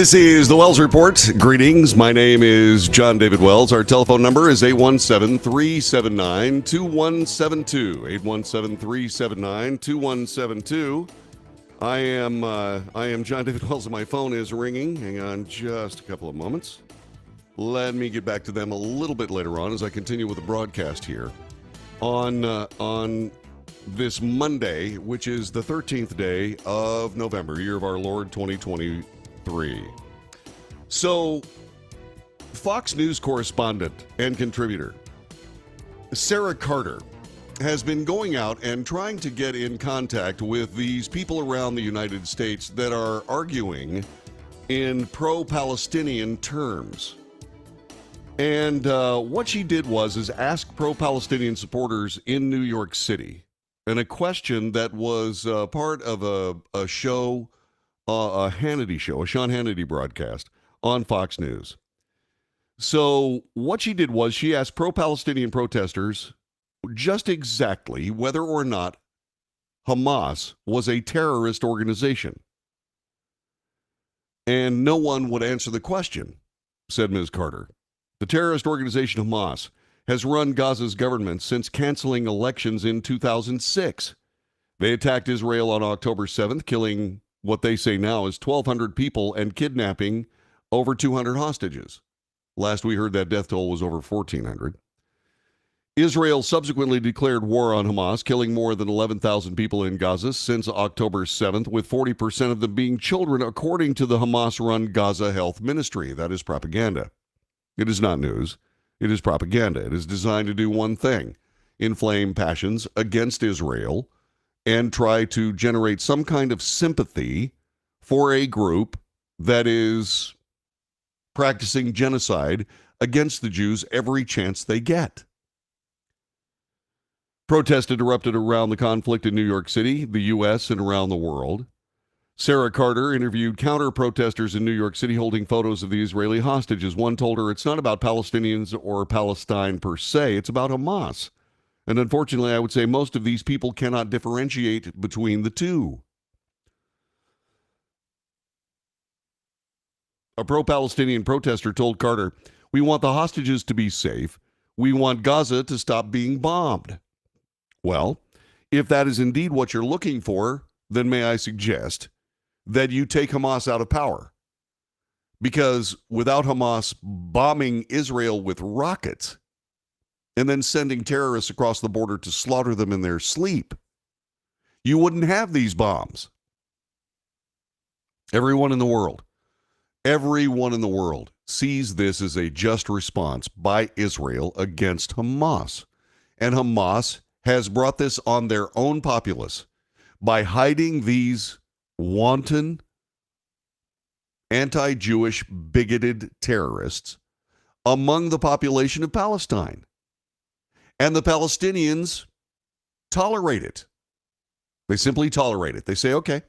This is the Wells Report. Greetings. My name is John David Wells. Our telephone number is 817-379-2172. 817-379-2172. I am John David Wells, and my phone is ringing. Hang on just a couple of moments. Let me get back to them a little bit later on as I continue with the broadcast here on this Monday, which is the 13th day of November, year of our Lord 2023. So, Fox News correspondent and contributor Sarah Carter has been going out and trying to get in contact with these people around the United States that are arguing in pro-Palestinian terms. And what she did was ask pro-Palestinian supporters in New York City, and a question that was part of a show, a Hannity show, a Sean Hannity broadcast on Fox News. So what she did was she asked pro-Palestinian protesters just exactly whether or not Hamas was a terrorist organization. And no one would answer the question, said Ms. Carter. The terrorist organization Hamas has run Gaza's government since canceling elections in 2006. They attacked Israel on October 7th, killing what they say now is 1,200 people and kidnapping over 200 hostages. Last we heard, that death toll was over 1,400. Israel subsequently declared war on Hamas, killing more than 11,000 people in Gaza since October 7th, with 40% of them being children, according to the Hamas-run Gaza Health Ministry. That is propaganda. It is not news. It is propaganda. It is designed to do one thing: inflame passions against Israel and try to generate some kind of sympathy for a group that is practicing genocide against the Jews every chance they get. Protests erupted around the conflict in New York City, the U.S., and around the world. Sarah Carter interviewed counter-protesters in New York City holding photos of the Israeli hostages. One told her it's not about Palestinians or Palestine per se, it's about Hamas. And unfortunately, I would say most of these people cannot differentiate between the two. A pro-Palestinian protester told Carter, "We want the hostages to be safe. We want Gaza to stop being bombed." Well, if that is indeed what you're looking for, then may I suggest that you take Hamas out of power. Because without Hamas bombing Israel with rockets and then sending terrorists across the border to slaughter them in their sleep, you wouldn't have these bombs. Everyone in the world sees this as a just response by Israel against Hamas. And Hamas has brought this on their own populace by hiding these wanton, anti-Jewish, bigoted terrorists among the population of Palestine. And the Palestinians tolerate it. They simply tolerate it. They say, okay.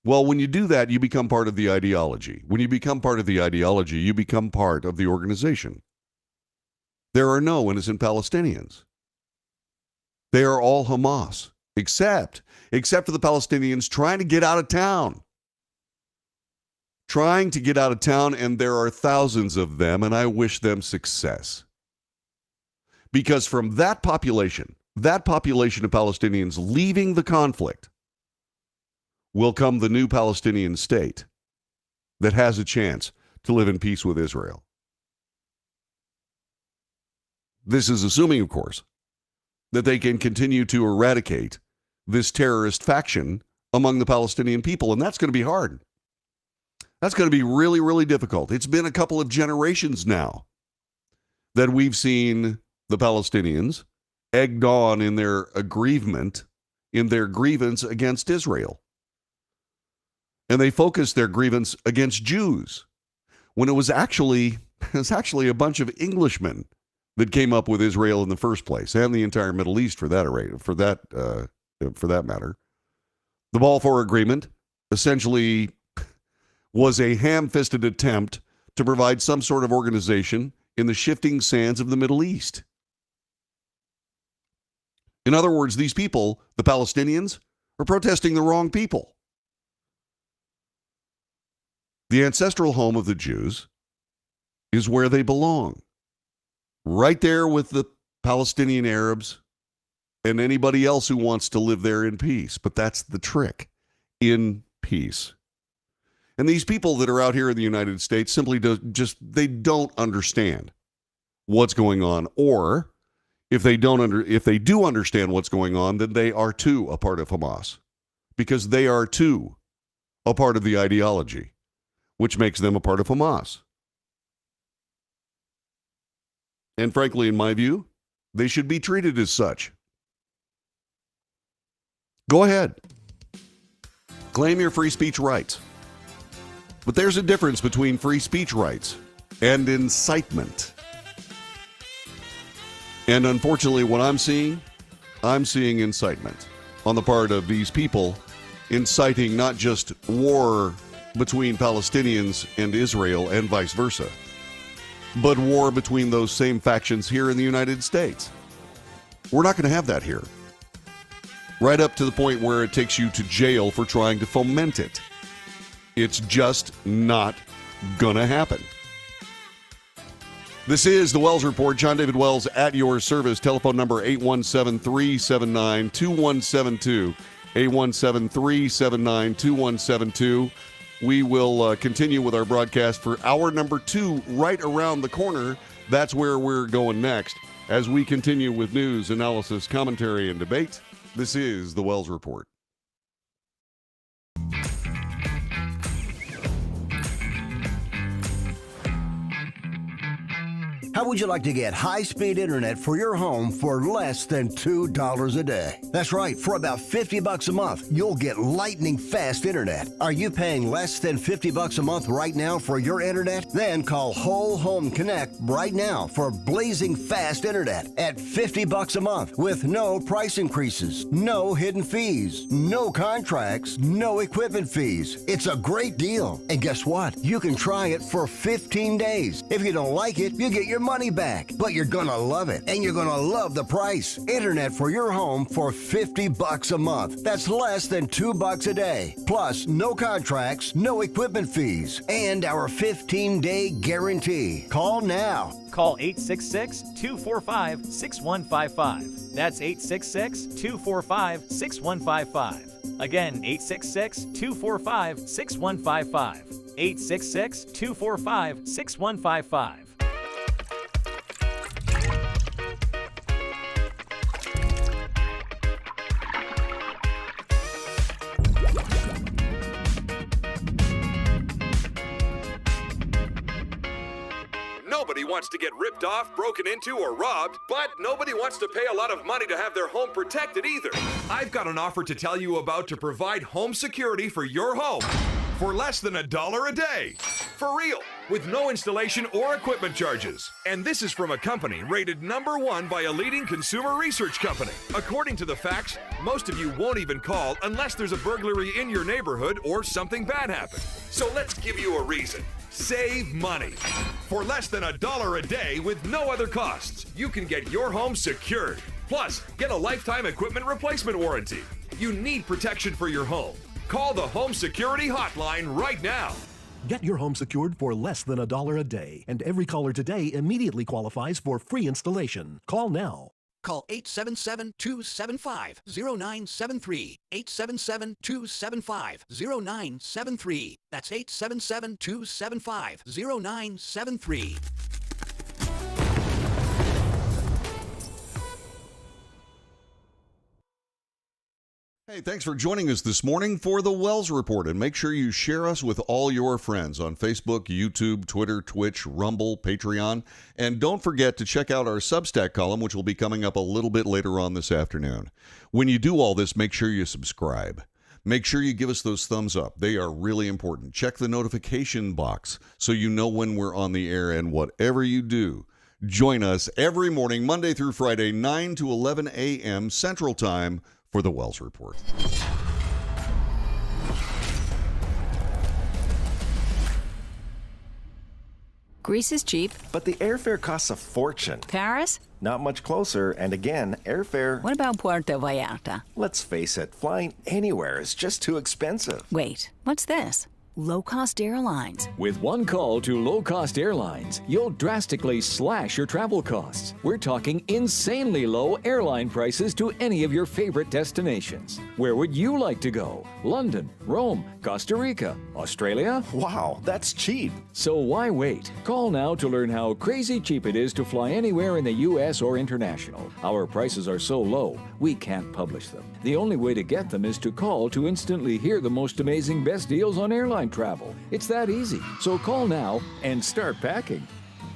Well, when you do that, you become part of the ideology. When you become part of the ideology, you become part of the organization. There are no innocent Palestinians. They are all Hamas, except for the Palestinians trying to get out of town. And there are thousands of them, and I wish them success. Because from that population of Palestinians leaving the conflict, will come the new Palestinian state that has a chance to live in peace with Israel. This is assuming, of course, that they can continue to eradicate this terrorist faction among the Palestinian people, and that's going to be hard. That's going to be really, really difficult. It's been a couple of generations now that we've seen the Palestinians egged on in their grievance against Israel. And they focused their grievance against Jews when it was actually a bunch of Englishmen that came up with Israel in the first place, and the entire Middle East for that matter. The Balfour Agreement essentially was a ham-fisted attempt to provide some sort of organization in the shifting sands of the Middle East. In other words, these people, the Palestinians, are protesting the wrong people. The ancestral home of the Jews is where they belong. Right there with the Palestinian Arabs and anybody else who wants to live there in peace. But that's the trick, in peace. And these people that are out here in the United States simply they don't understand what's going on. Or if they do understand what's going on, then they are too a part of Hamas, because they are too a part of the ideology, which makes them a part of Hamas. And frankly, in my view, they should be treated as such. Go ahead. Claim your free speech rights. But there's a difference between free speech rights and incitement. And unfortunately, what I'm seeing incitement on the part of these people, inciting not just war between Palestinians and Israel and vice versa, but war between those same factions here in the United States. We're not going to have that here. Right up to the point where it takes you to jail for trying to foment it. It's just not going to happen. This is the Wells Report. John David Wells at your service. Telephone number 817-379-2172. 817-379-2172. We will continue with our broadcast for hour number 2 right around the corner. That's where we're going next as we continue with news, analysis, commentary, and debate. This is the Wells Report. How would you like to get high-speed internet for your home for less than $2 a day? That's right, for about $50 a month, you'll get lightning fast internet. Are you paying less than $50 a month right now for your internet? Then call Whole Home Connect right now for blazing fast internet at $50 a month with no price increases, no hidden fees, no contracts, no equipment fees. It's a great deal. And guess what? You can try it for 15 days. If you don't like it, you get your money back. But you're gonna love it, and you're gonna love the price. Internet for your home for $50 a month. That's less than $2 a day. Plus, no contracts, no equipment fees, and our 15-day guarantee. Call now. Call 866-245-6155. That's 866-245-6155. Again, 866-245-6155. 866-245-6155. Nobody wants to get ripped off, broken into, or robbed, but nobody wants to pay a lot of money to have their home protected either. I've got an offer to tell you about to provide home security for your home for less than $1 a day. For real, with no installation or equipment charges. And this is from a company rated #1 by a leading consumer research company. According to the facts, most of you won't even call unless there's a burglary in your neighborhood or something bad happened. So let's give you a reason. Save money. For less than $1 a day with no other costs, you can get your home secured. Plus, get a lifetime equipment replacement warranty. You need protection for your home. Call the Home Security Hotline right now. Get your home secured for less than $1 a day, and every caller today immediately qualifies for free installation. Call now. Call 877-275-0973. 877-275-0973. That's 877-275-0973. Hey, thanks for joining us this morning for the Wells Report, and make sure you share us with all your friends on Facebook, YouTube, Twitter, Twitch, Rumble, Patreon, and don't forget to check out our Substack column, which will be coming up a little bit later on this afternoon. When you do all this, make sure you subscribe. Make sure you give us those thumbs up. They are really important. Check the notification box so you know when we're on the air, and whatever you do, join us every morning, Monday through Friday, 9 to 11 a.m. Central Time, for the Wells Report. Greece is cheap. But the airfare costs a fortune. Paris? Not much closer, and again, airfare... What about Puerto Vallarta? Let's face it, flying anywhere is just too expensive. Wait, what's this? Low-cost airlines. With one call to low-cost airlines, you'll drastically slash your travel costs. We're talking insanely low airline prices to any of your favorite destinations. Where would you like to go? London, Rome, Costa Rica, Australia? Wow, that's cheap. So why wait? Call now to learn how crazy cheap it is to fly anywhere in the U.S. or international. Our prices are so low, we can't publish them. The only way to get them is to call to instantly hear the most amazing best deals on airline travel. It's that easy. So call now and start packing.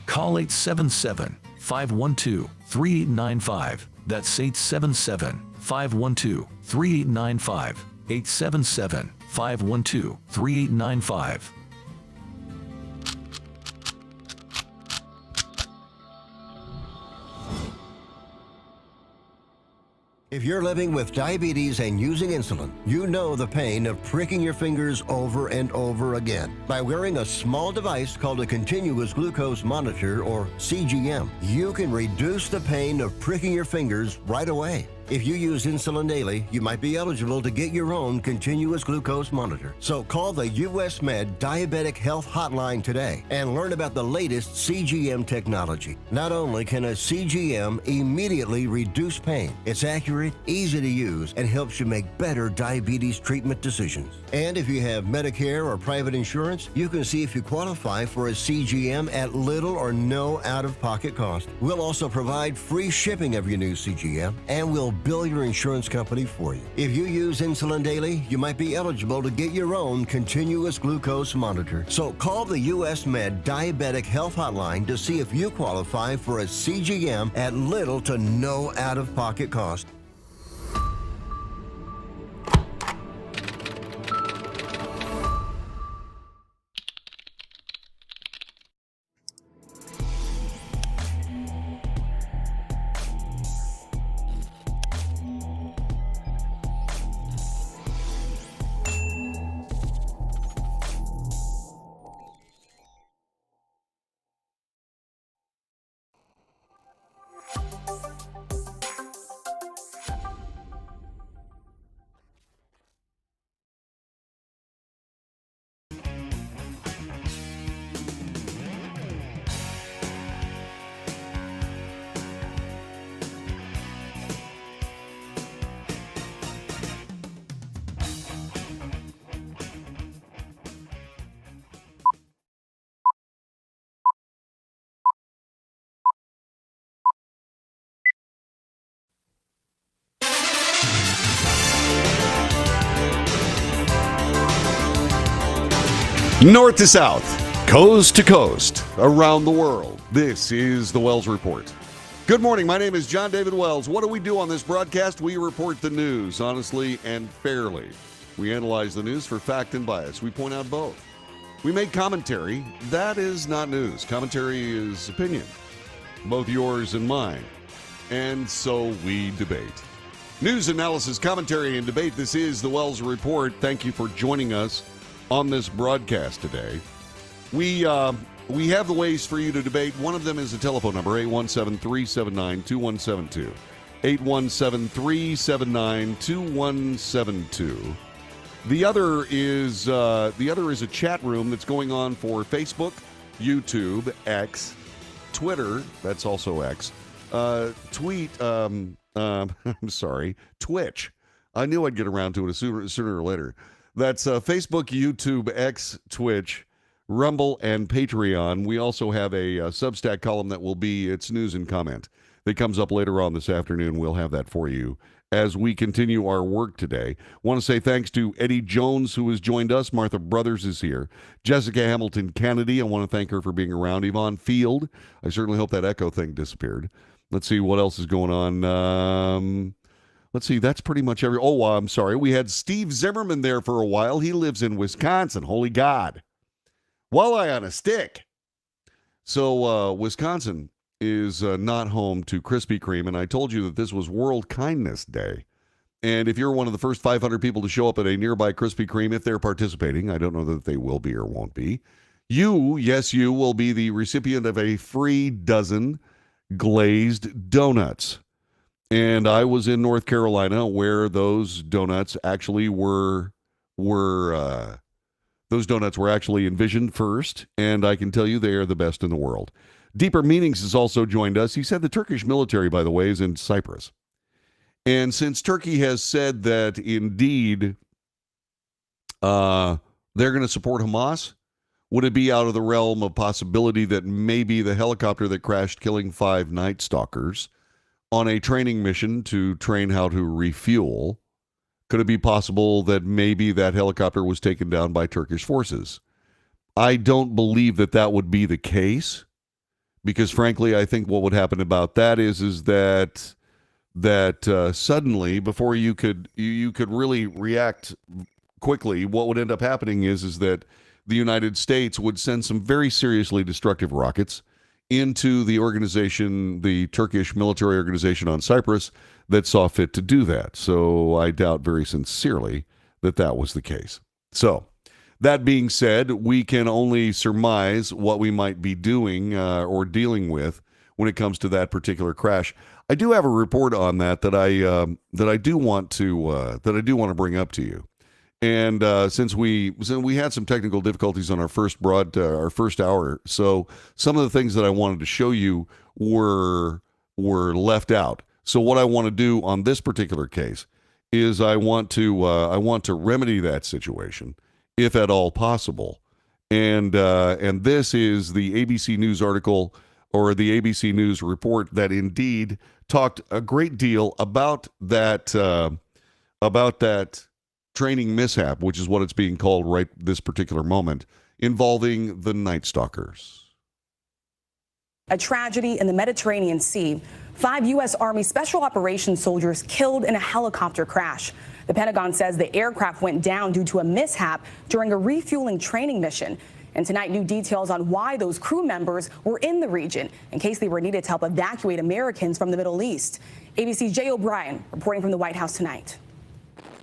Call 877-512-3895. That's 877-512-3895. 877-512-3895. If you're living with diabetes and using insulin, you know the pain of pricking your fingers over and over again. By wearing a small device called a continuous glucose monitor, or CGM, you can reduce the pain of pricking your fingers right away. If you use insulin daily, you might be eligible to get your own continuous glucose monitor. So call the US Med Diabetic Health Hotline today and learn about the latest CGM technology. Not only can a CGM immediately reduce pain, it's accurate, easy to use, and helps you make better diabetes treatment decisions. And if you have Medicare or private insurance, you can see if you qualify for a CGM at little or no out-of-pocket cost. We'll also provide free shipping of your new CGM, and we'll bill your insurance company for you. If you use insulin daily, you might be eligible to get your own continuous glucose monitor. So call the US Med Diabetic Health Hotline to see if you qualify for a CGM at little to no out-of-pocket cost. North to south, coast to coast, around the world. This is the Wells Report. Good morning. My name is John David Wells. What do we do on this broadcast? We report the news honestly and fairly. We analyze the news for fact and bias. We point out both. We make commentary. That is not news. Commentary is opinion, both yours and mine. And so we debate. News, analysis, commentary, and debate. This is the Wells Report. Thank you for joining us on this broadcast today. We have the ways for you to debate. One of them is a telephone number, 817-379-2172. 817-379-2172. The other is a chat room that's going on for Facebook, YouTube, X, Twitter, that's also X, Twitch. I knew I'd get around to it sooner or later. That's Facebook, YouTube, X, Twitch, Rumble, and Patreon. We also have a Substack column that will be its news and comment that comes up later on this afternoon. We'll have that for you as we continue our work today. Want to say thanks to Eddie Jones, who has joined us. Martha Brothers is here. Jessica Hamilton Kennedy, I want to thank her for being around. Yvonne Field, I certainly hope that echo thing disappeared. Let's see what else is going on. Let's see, that's pretty much every... Oh, I'm sorry. We had Steve Zimmerman there for a while. He lives in Wisconsin. Holy God. Walleye on a stick. So Wisconsin is not home to Krispy Kreme, and I told you that this was World Kindness Day. And if you're one of the first 500 people to show up at a nearby Krispy Kreme, if they're participating, I don't know that they will be or won't be, you will be the recipient of a free dozen glazed donuts. And I was in North Carolina where those donuts actually were actually envisioned first, and I can tell you they are the best in the world. Deeper Meanings has also joined us. He said the Turkish military, by the way, is in Cyprus. And since Turkey has said that indeed they're going to support Hamas, would it be out of the realm of possibility that maybe the helicopter that crashed killing 5 Night Stalkers on a training mission to train how to refuel, could it be possible that maybe that helicopter was taken down by Turkish forces? I don't believe that that would be the case, because frankly, I think what would happen about that is that suddenly, before you could really react quickly, what would end up happening is that the United States would send some very seriously destructive rockets into the organization, the Turkish military organization on Cyprus, that saw fit to do that. So I doubt very sincerely that that was the case. So that being said, we can only surmise what we might be doing or dealing with when it comes to that particular crash. I do have a report on that I do want to bring up to you. And since we had some technical difficulties on our first hour, so some of the things that I wanted to show you were left out. So what I want to do on this particular case is I want to remedy that situation, if at all possible. And this is the ABC News article or the ABC News report that indeed talked a great deal about that training mishap, which is what it's being called right this particular moment, involving the Night Stalkers. A tragedy in the Mediterranean Sea. 5 U.S. Army Special Operations soldiers killed in a helicopter crash. The Pentagon says the aircraft went down due to a mishap during a refueling training mission. And tonight, new details on why those crew members were in the region in case they were needed to help evacuate Americans from the Middle East. ABC's Jay O'Brien reporting from the White House tonight.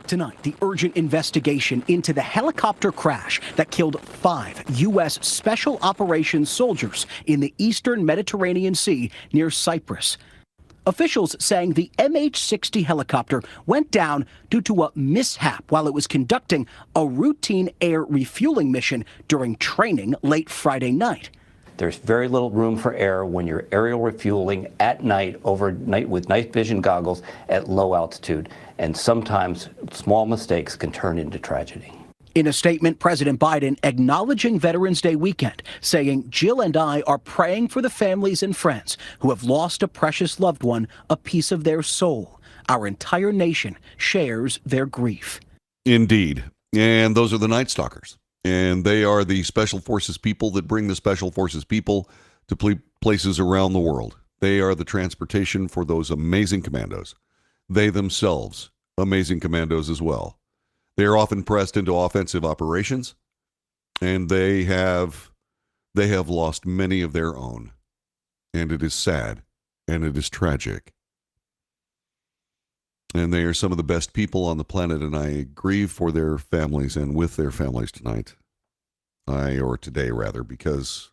Tonight, the urgent investigation into the helicopter crash that killed 5 U.S. Special Operations soldiers in the eastern Mediterranean Sea near Cyprus. Officials saying the MH-60 helicopter went down due to a mishap while it was conducting a routine air refueling mission during training late Friday night. There's very little room for error when you're aerial refueling at night, overnight with night vision goggles at low altitude. And sometimes small mistakes can turn into tragedy. In a statement, President Biden acknowledging Veterans Day weekend, saying, "Jill and I are praying for the families and friends who have lost a precious loved one, a piece of their soul. Our entire nation shares their grief." Indeed. And those are the Night Stalkers. And they are the Special Forces people that bring the Special Forces people to places around the world. They are the transportation for those amazing commandos. They themselves, amazing commandos as well. They are often pressed into offensive operations, and they have lost many of their own. And it is sad, and it is tragic. And they are some of the best people on the planet, and I grieve for their families and with their families tonight. Or today, rather, because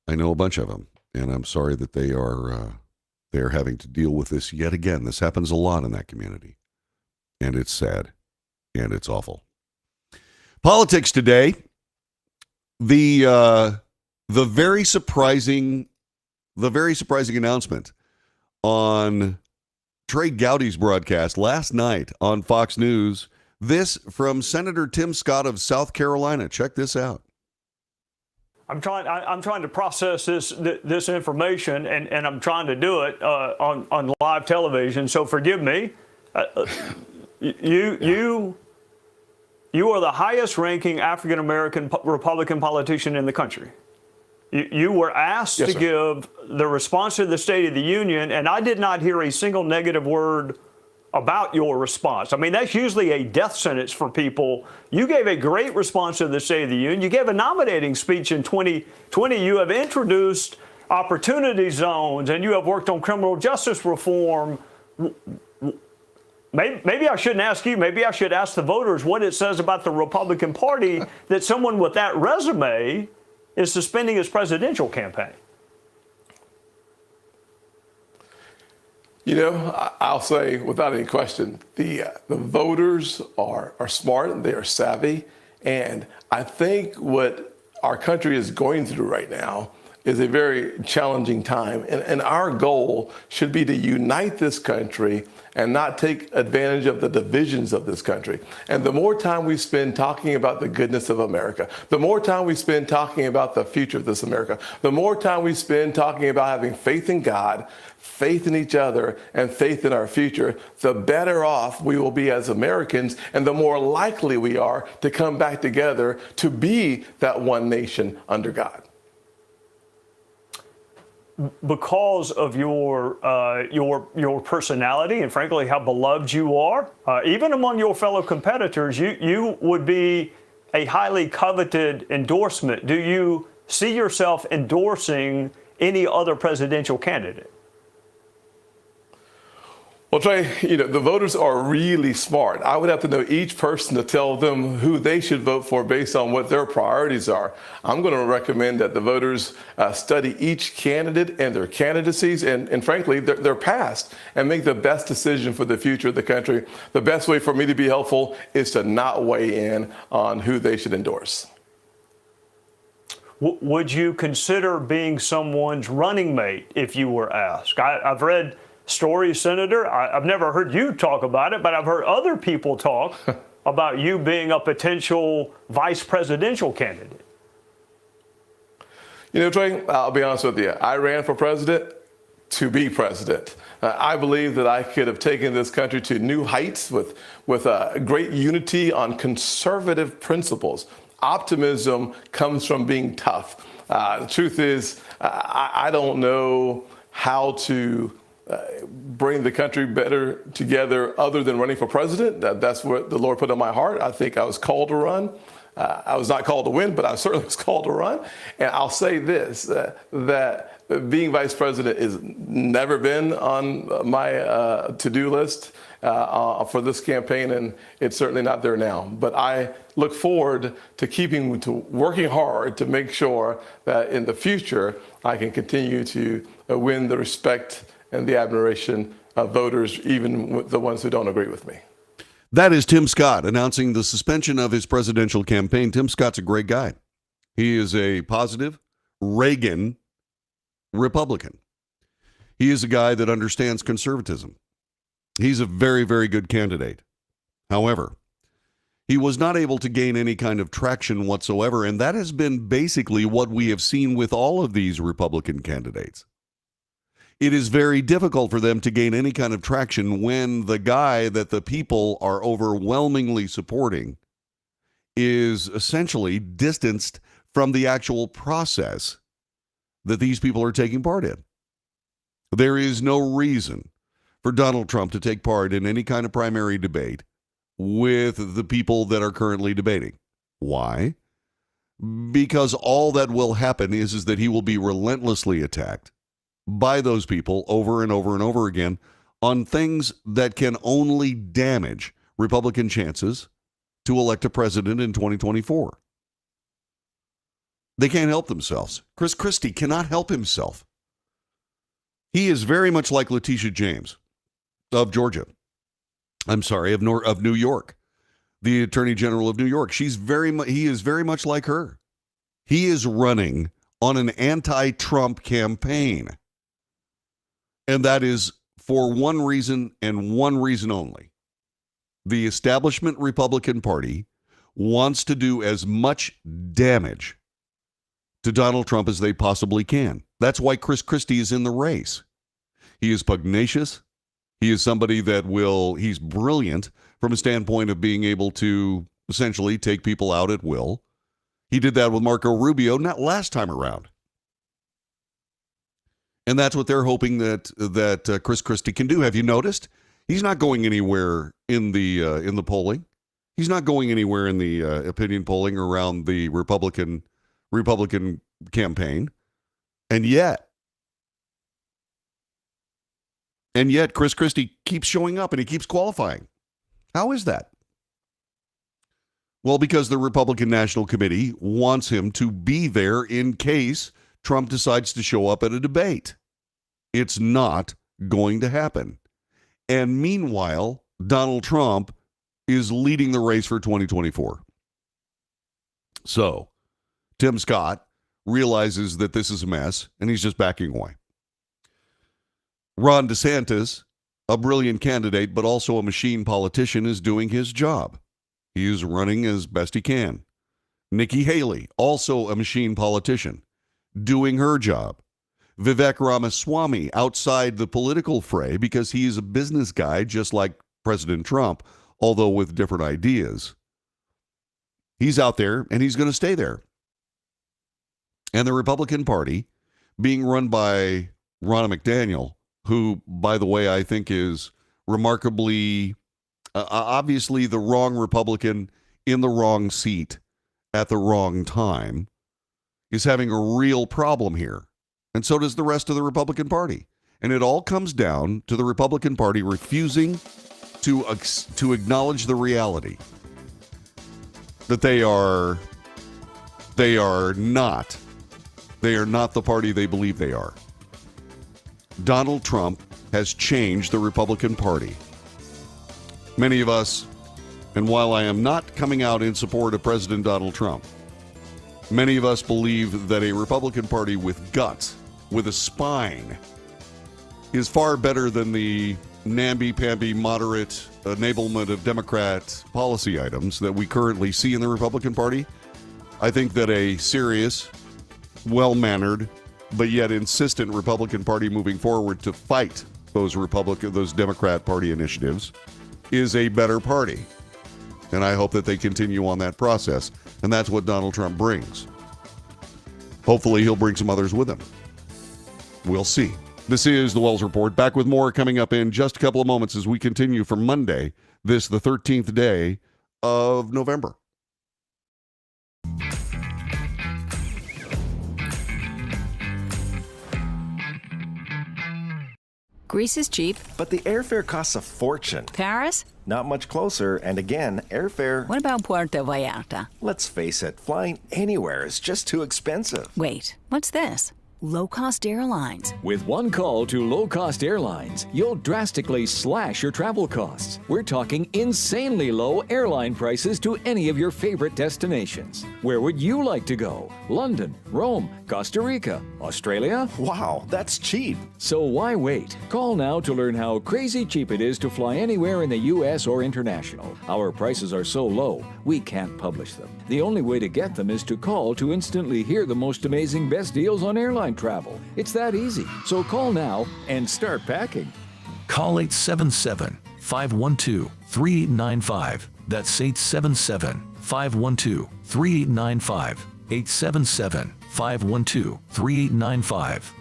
I know a bunch of them, and I'm sorry that they are having to deal with this yet again. This happens a lot in that community, and it's sad, and it's awful. Politics today. The very surprising announcement on Trey Gowdy's broadcast last night on Fox News. This from Senator Tim Scott of South Carolina. Check this out. I'm trying to process this information, and I'm trying to do it on live television. So forgive me. You are the highest-ranking African-American Republican politician in the country. You were asked to give the response to the State of the Union, and I did not hear a single negative word about your response. I mean, that's usually a death sentence for people. You gave a great response to the State of the Union. You gave a nominating speech in 2020. You have introduced opportunity zones, and you have worked on criminal justice reform. Maybe I shouldn't ask you. Maybe I should ask the voters what it says about the Republican Party that someone with that resume is suspending his presidential campaign. You know, I'll say without any question, the voters are smart and they are savvy. And I think what our country is going through right now is a very challenging time. And our goal should be to unite this country and not take advantage of the divisions of this country. And the more time we spend talking about the goodness of America, the more time we spend talking about the future of this America, the more time we spend talking about having faith in God, faith in each other, and faith in our future, the better off we will be as Americans, and the more likely we are to come back together to be that one nation under God. Because of your personality and frankly how beloved you are, even among your fellow competitors, you would be a highly coveted endorsement. Do you see yourself endorsing any other presidential candidate? Well, Trey, you know, the voters are really smart. I would have to know each person to tell them who they should vote for based on what their priorities are. I'm going to recommend that the voters study each candidate and their candidacies and frankly, their past and make the best decision for the future of the country. The best way for me to be helpful is to not weigh in on who they should endorse. Would you consider being someone's running mate if you were asked? I've read stories, Senator. I've never heard you talk about it, but I've heard other people talk about you being a potential vice presidential candidate. You know, Trey, I'll be honest with you. I ran for president to be president. I believe that I could have taken this country to new heights with great unity on conservative principles. Optimism comes from being tough. The truth is, I don't know how to bring the country better together other than running for president. That's what the Lord put on my heart. I think I was called to run. I was not called to win, but I certainly was called to run. And I'll say this, that being vice president has never been on my to-do list for this campaign, and it's certainly not there now. But I look forward to working hard to make sure that in the future I can continue to win the respect and the admiration of voters, even the ones who don't agree with me. That is Tim Scott announcing the suspension of his presidential campaign. Tim Scott's a great guy. He is a positive Reagan Republican. He is a guy that understands conservatism. He's a very, very good candidate. However, he was not able to gain any kind of traction whatsoever, and that has been basically what we have seen with all of these Republican candidates. It is very difficult for them to gain any kind of traction when the guy that the people are overwhelmingly supporting is essentially distanced from the actual process that these people are taking part in. There is no reason for Donald Trump to take part in any kind of primary debate with the people that are currently debating. Why? Because all that will happen is that he will be relentlessly attacked by those people over and over and over again on things that can only damage Republican chances to elect a president in 2024. They can't help themselves. Chris Christie cannot help himself. He is very much like Letitia James of Georgia. I'm sorry, of New York, the Attorney General of New York. He is very much like her. He is running on an anti-Trump campaign. And that is for one reason and one reason only. The establishment Republican Party wants to do as much damage to Donald Trump as they possibly can. That's why Chris Christie is in the race. He is pugnacious. He is somebody he's brilliant from a standpoint of being able to essentially take people out at will. He did that with Marco Rubio not last time around. And that's what they're hoping that Chris Christie can do. Have you noticed? He's not going anywhere in the polling. He's not going anywhere in the opinion polling around the Republican campaign. And yet Chris Christie keeps showing up and he keeps qualifying. How is that? Well, because the Republican National Committee wants him to be there in case Trump decides to show up at a debate. It's not going to happen. And meanwhile, Donald Trump is leading the race for 2024. So, Tim Scott realizes that this is a mess, and he's just backing away. Ron DeSantis, a brilliant candidate, but also a machine politician, is doing his job. He is running as best he can. Nikki Haley, also a machine politician, doing her job. Vivek Ramaswamy, outside the political fray because he is a business guy just like President Trump, although with different ideas. He's out there and he's going to stay there. And the Republican Party, being run by Ronna McDaniel, who, by the way, I think is remarkably, obviously the wrong Republican in the wrong seat at the wrong time, is having a real problem here. And so does the rest of the Republican Party. And it all comes down to the Republican Party refusing to acknowledge the reality that they are not the party they believe they are. Donald Trump has changed the Republican Party. Many of us, and while I am not coming out in support of President Donald Trump, many of us believe that a Republican Party with guts, with a spine, is far better than the namby-pamby moderate enablement of Democrat policy items that we currently see in the Republican Party. I think that a serious, well-mannered, but yet insistent Republican Party moving forward to fight those Democrat Party initiatives is a better party. And I hope that they continue on that process. And that's what Donald Trump brings. Hopefully he'll bring some others with him. We'll see. This is the Wells Report. Back with more coming up in just a couple of moments as we continue from Monday, the 13th day of November. Greece is cheap. But the airfare costs a fortune. Paris? Not much closer, and again, airfare... What about Puerto Vallarta? Let's face it, flying anywhere is just too expensive. Wait, what's this? Low-cost airlines. With one call to low-cost airlines, you'll drastically slash your travel costs. We're talking insanely low airline prices to any of your favorite destinations. Where would you like to go? London, Rome, Costa Rica, Australia? Wow, that's cheap. So why wait? Call now to learn how crazy cheap it is to fly anywhere in the U.S. or international. Our prices are so low, we can't publish them. The only way to get them is to call to instantly hear the most amazing best deals on airline travel. It's that easy. So call now and start packing. Call 877-512-3895. That's 877-512-3895. 877-512-3895.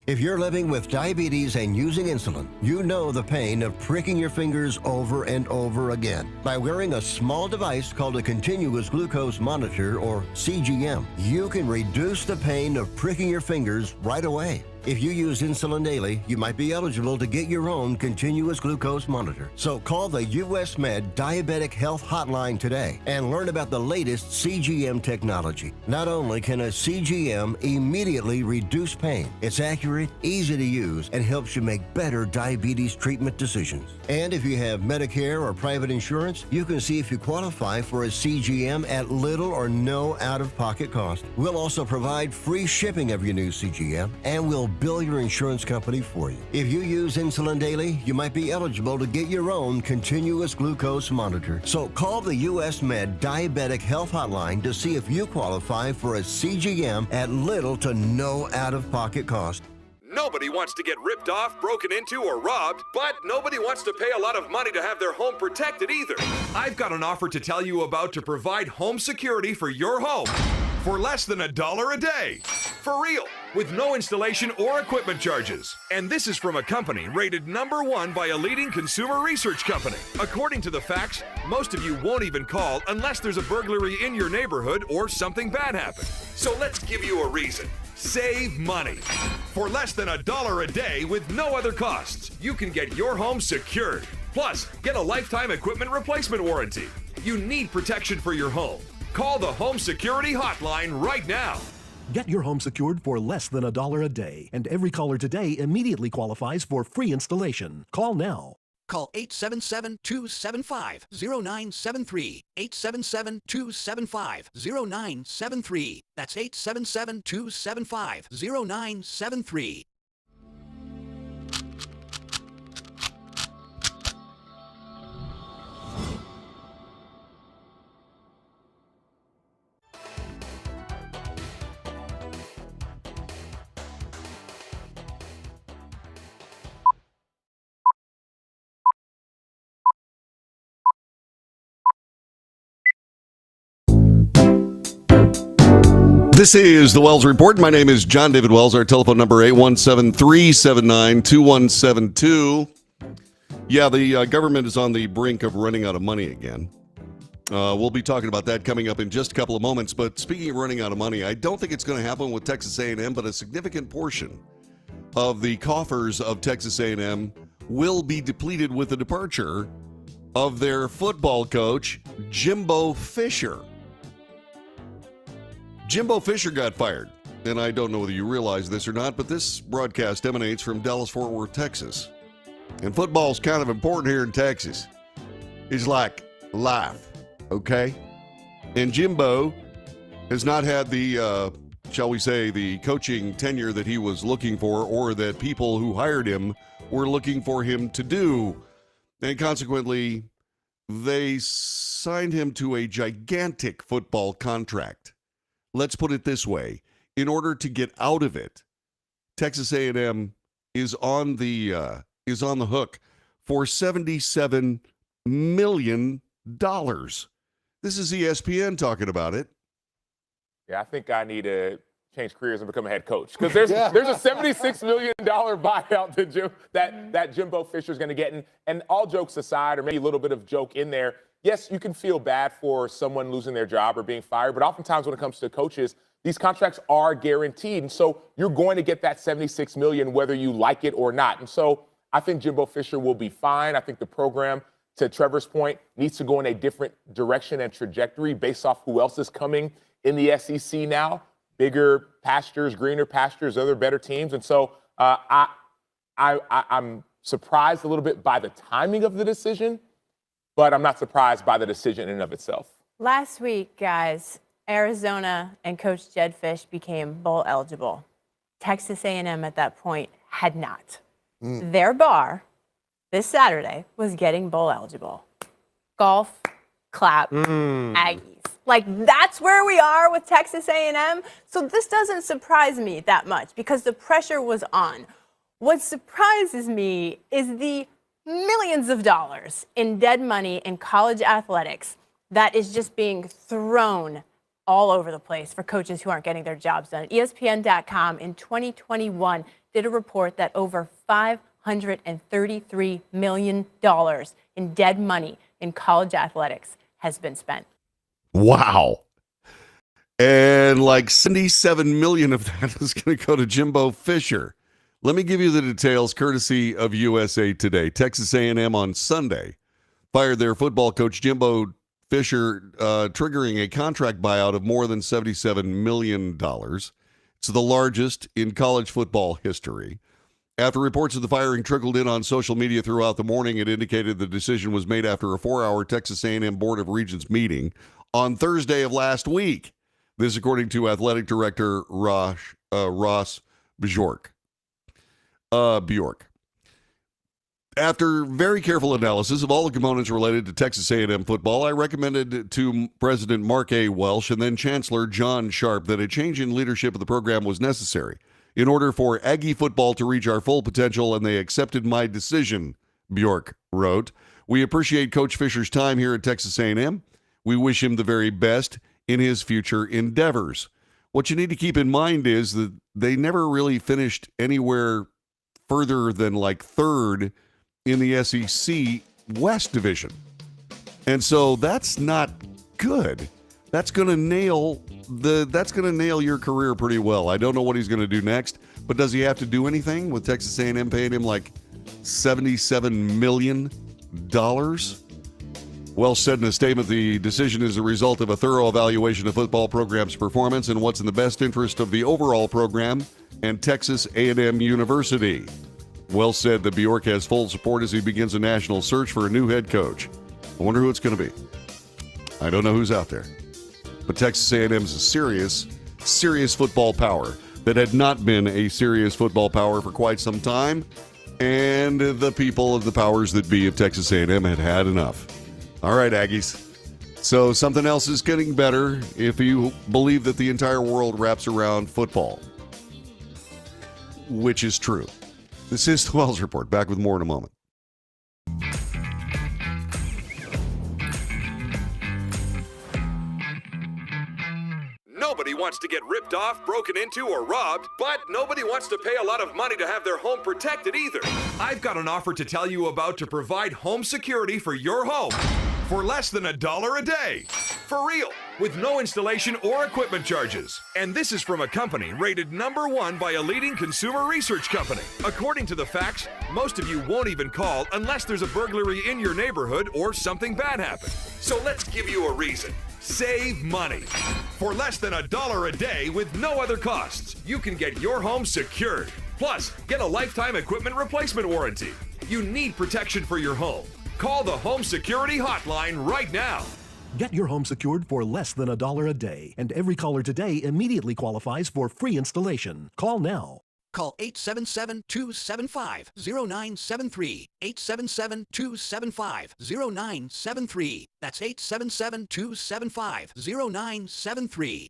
If you're living with diabetes and using insulin, you know the pain of pricking your fingers over and over again. By wearing a small device called a continuous glucose monitor, or CGM, you can reduce the pain of pricking your fingers right away. If you use insulin daily, you might be eligible to get your own continuous glucose monitor. So call the US Med Diabetic Health Hotline today and learn about the latest CGM technology. Not only can a CGM immediately reduce pain, it's accurate, easy to use, and helps you make better diabetes treatment decisions. And if you have Medicare or private insurance, you can see if you qualify for a CGM at little or no out-of-pocket cost. We'll also provide free shipping of your new CGM, and we'll bill your insurance company for you. If you use insulin daily, you might be eligible to get your own continuous glucose monitor. So call the US Med Diabetic Health Hotline to see if you qualify for a CGM at little to no out-of-pocket cost. Nobody wants to get ripped off, broken into, or robbed, but nobody wants to pay a lot of money to have their home protected either. I've got an offer to tell you about to provide home security for your home for less than $1 a day. For real, with no installation or equipment charges. And this is from a company rated #1 by a leading consumer research company. According to the facts, most of you won't even call unless there's a burglary in your neighborhood or something bad happened. So let's give you a reason. Save money. For less than $1 a day with no other costs, you can get your home secured. Plus, get a lifetime equipment replacement warranty. You need protection for your home. Call the Home Security Hotline right now. Get your home secured for less than $1 a day, and every caller today immediately qualifies for free installation. Call now. Call 877-275-0973. 877-275-0973. That's 877-275-0973. This is the Wells Report. My name is John David Wells. Our telephone number 817-379-2172. Yeah, the government is on the brink of running out of money again. We'll be talking about that coming up in just a couple of moments. But speaking of running out of money, I don't think it's going to happen with Texas A&M, but a significant portion of the coffers of Texas A&M will be depleted with the departure of their football coach, Jimbo Fisher. Jimbo Fisher got fired. And I don't know whether you realize this or not, but this broadcast emanates from Dallas-Fort Worth, Texas. And football's kind of important here in Texas. It's like life, okay? And Jimbo has not had the, shall we say, the coaching tenure that he was looking for or that people who hired him were looking for him to do. And consequently, they signed him to a gigantic football contract. Let's put it this way. In order to get out of it, Texas A&M is on the hook for $77 million. This is ESPN talking about it. Yeah, I think I need to change careers and become a head coach because there's a $76 million buyout that Jimbo Fisher's going to get. And all jokes aside, or maybe a little bit of joke in there, yes, you can feel bad for someone losing their job or being fired, but oftentimes when it comes to coaches, these contracts are guaranteed. And so you're going to get that $76 million whether you like it or not. And so I think Jimbo Fisher will be fine. I think the program, to Trevor's point, needs to go in a different direction and trajectory based off who else is coming in the SEC now. Bigger pastures, greener pastures, other better teams. And so I'm surprised a little bit by the timing of the decision, but I'm not surprised by the decision in and of itself. Last week, guys, Arizona and Coach Jedd Fisch became bowl eligible. Texas A&M at that point had not. Their bar this Saturday was getting bowl eligible. Golf, clap, Aggies. Like, that's where we are with Texas A&M. So this doesn't surprise me that much because the pressure was on. What surprises me is the millions of dollars in dead money in college athletics that is just being thrown all over the place for coaches who aren't getting their jobs done. ESPN.com in 2021 did a report that over $533 million in dead money in college athletics has been spent. Wow. And like $77 million of that is going to go to Jimbo Fisher. Let me give you the details courtesy of USA Today. Texas A&M on Sunday fired their football coach Jimbo Fisher, triggering a contract buyout of more than $77 million. It's the largest in college football history. After reports of the firing trickled in on social media throughout the morning, it indicated the decision was made after a 4-hour Texas A&M Board of Regents meeting on Thursday of last week. This according to athletic director Ross Bjork. After very careful analysis of all the components related to Texas A&M football, I recommended to President Mark A. Welsh and then Chancellor John Sharp that a change in leadership of the program was necessary in order for Aggie football to reach our full potential, and they accepted my decision, Bjork wrote. We appreciate Coach Fisher's time here at Texas A&M. We wish him the very best in his future endeavors. What you need to keep in mind is that they never really finished anywhere further than like third in the SEC West Division. And so that's not good. That's going to nail your career pretty well. I don't know what he's going to do next, but does he have to do anything with Texas A&M paying him like $77 million? Welsh said in a statement, the decision is a result of a thorough evaluation of football program's performance and what's in the best interest of the overall program and Texas A&M University. Welsh said that Bjork has full support as he begins a national search for a new head coach. I wonder who it's going to be. I don't know who's out there. But Texas A&M is a serious football power that had not been a serious football power for quite some time, and the people of the powers that be of Texas A&M had had enough. All right, Aggies. So something else is getting better if you believe that the entire world wraps around football, which is true. This is the Wells Report. Back with more in a moment. Nobody wants to get ripped off, broken into, or robbed, but nobody wants to pay a lot of money to have their home protected either. I've got an offer to tell you about to provide home security for your home for less than $1 a day. For real, with no installation or equipment charges. And this is from a company rated #1 by a leading consumer research company. According to the facts, most of you won't even call unless there's a burglary in your neighborhood or something bad happened. So let's give you a reason Save money. For less than $1 a day with no other costs, you can get your home secured. Plus, get a lifetime equipment replacement warranty. You need protection for your home. Call the Home Security Hotline right now. Get your home secured for less than $1 a day, and every caller today immediately qualifies for free installation. Call now. Call 877-275-0973. 877-275-0973. That's 877-275-0973.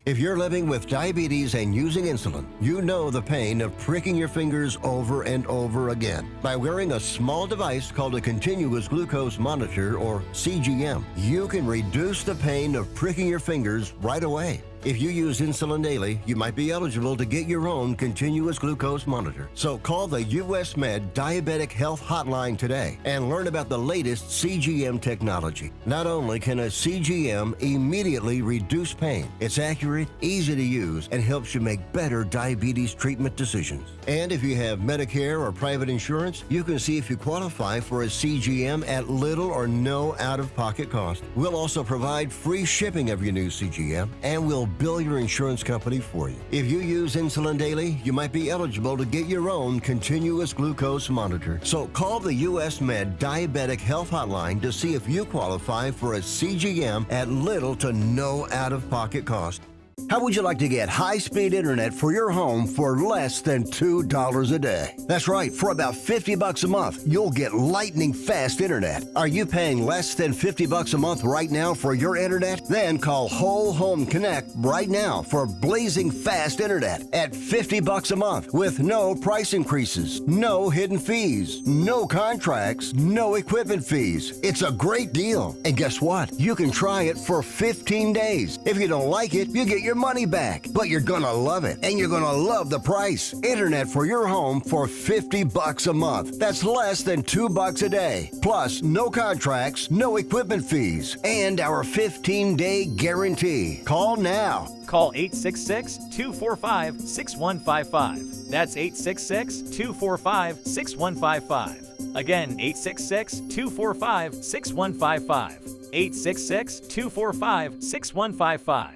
If you're living with diabetes and using insulin, you know the pain of pricking your fingers over and over again. By wearing a small device called a continuous glucose monitor, or CGM, you can reduce the pain of pricking your fingers right away. If you use insulin daily, you might be eligible to get your own continuous glucose monitor. So call the US Med Diabetic Health Hotline today and learn about the latest CGM technology. Not only can a CGM immediately reduce pain, it's accurate, easy to use, and helps you make better diabetes treatment decisions. And if you have Medicare or private insurance, you can see if you qualify for a CGM at little or no out-of-pocket cost. We'll also provide free shipping of your new CGM, and we'll bill your insurance company for you. If you use insulin daily, you might be eligible to get your own continuous glucose monitor. So call the US Med Diabetic Health Hotline to see if you qualify for a CGM at little to no out-of-pocket cost. How would you like to get high-speed internet for your home for less than $2 a day? That's right, for about $50 a month, you'll get lightning fast internet. Are you paying less than $50 a month right now for your internet? Then call Whole Home Connect right now for blazing fast internet at $50 a month with no price increases, no hidden fees, no contracts, no equipment fees. It's a great deal. And guess what? You can try it for 15 days. If you don't like it, you get your money back, but you're gonna love it, and you're gonna love the price. Internet for your home for $50 a month. That's less than $2 a day. Plus, no contracts, no equipment fees, and our 15-day guarantee. Call now. Call 866-245-6155. That's 866-245-6155. Again, 866-245-6155. 866-245-6155.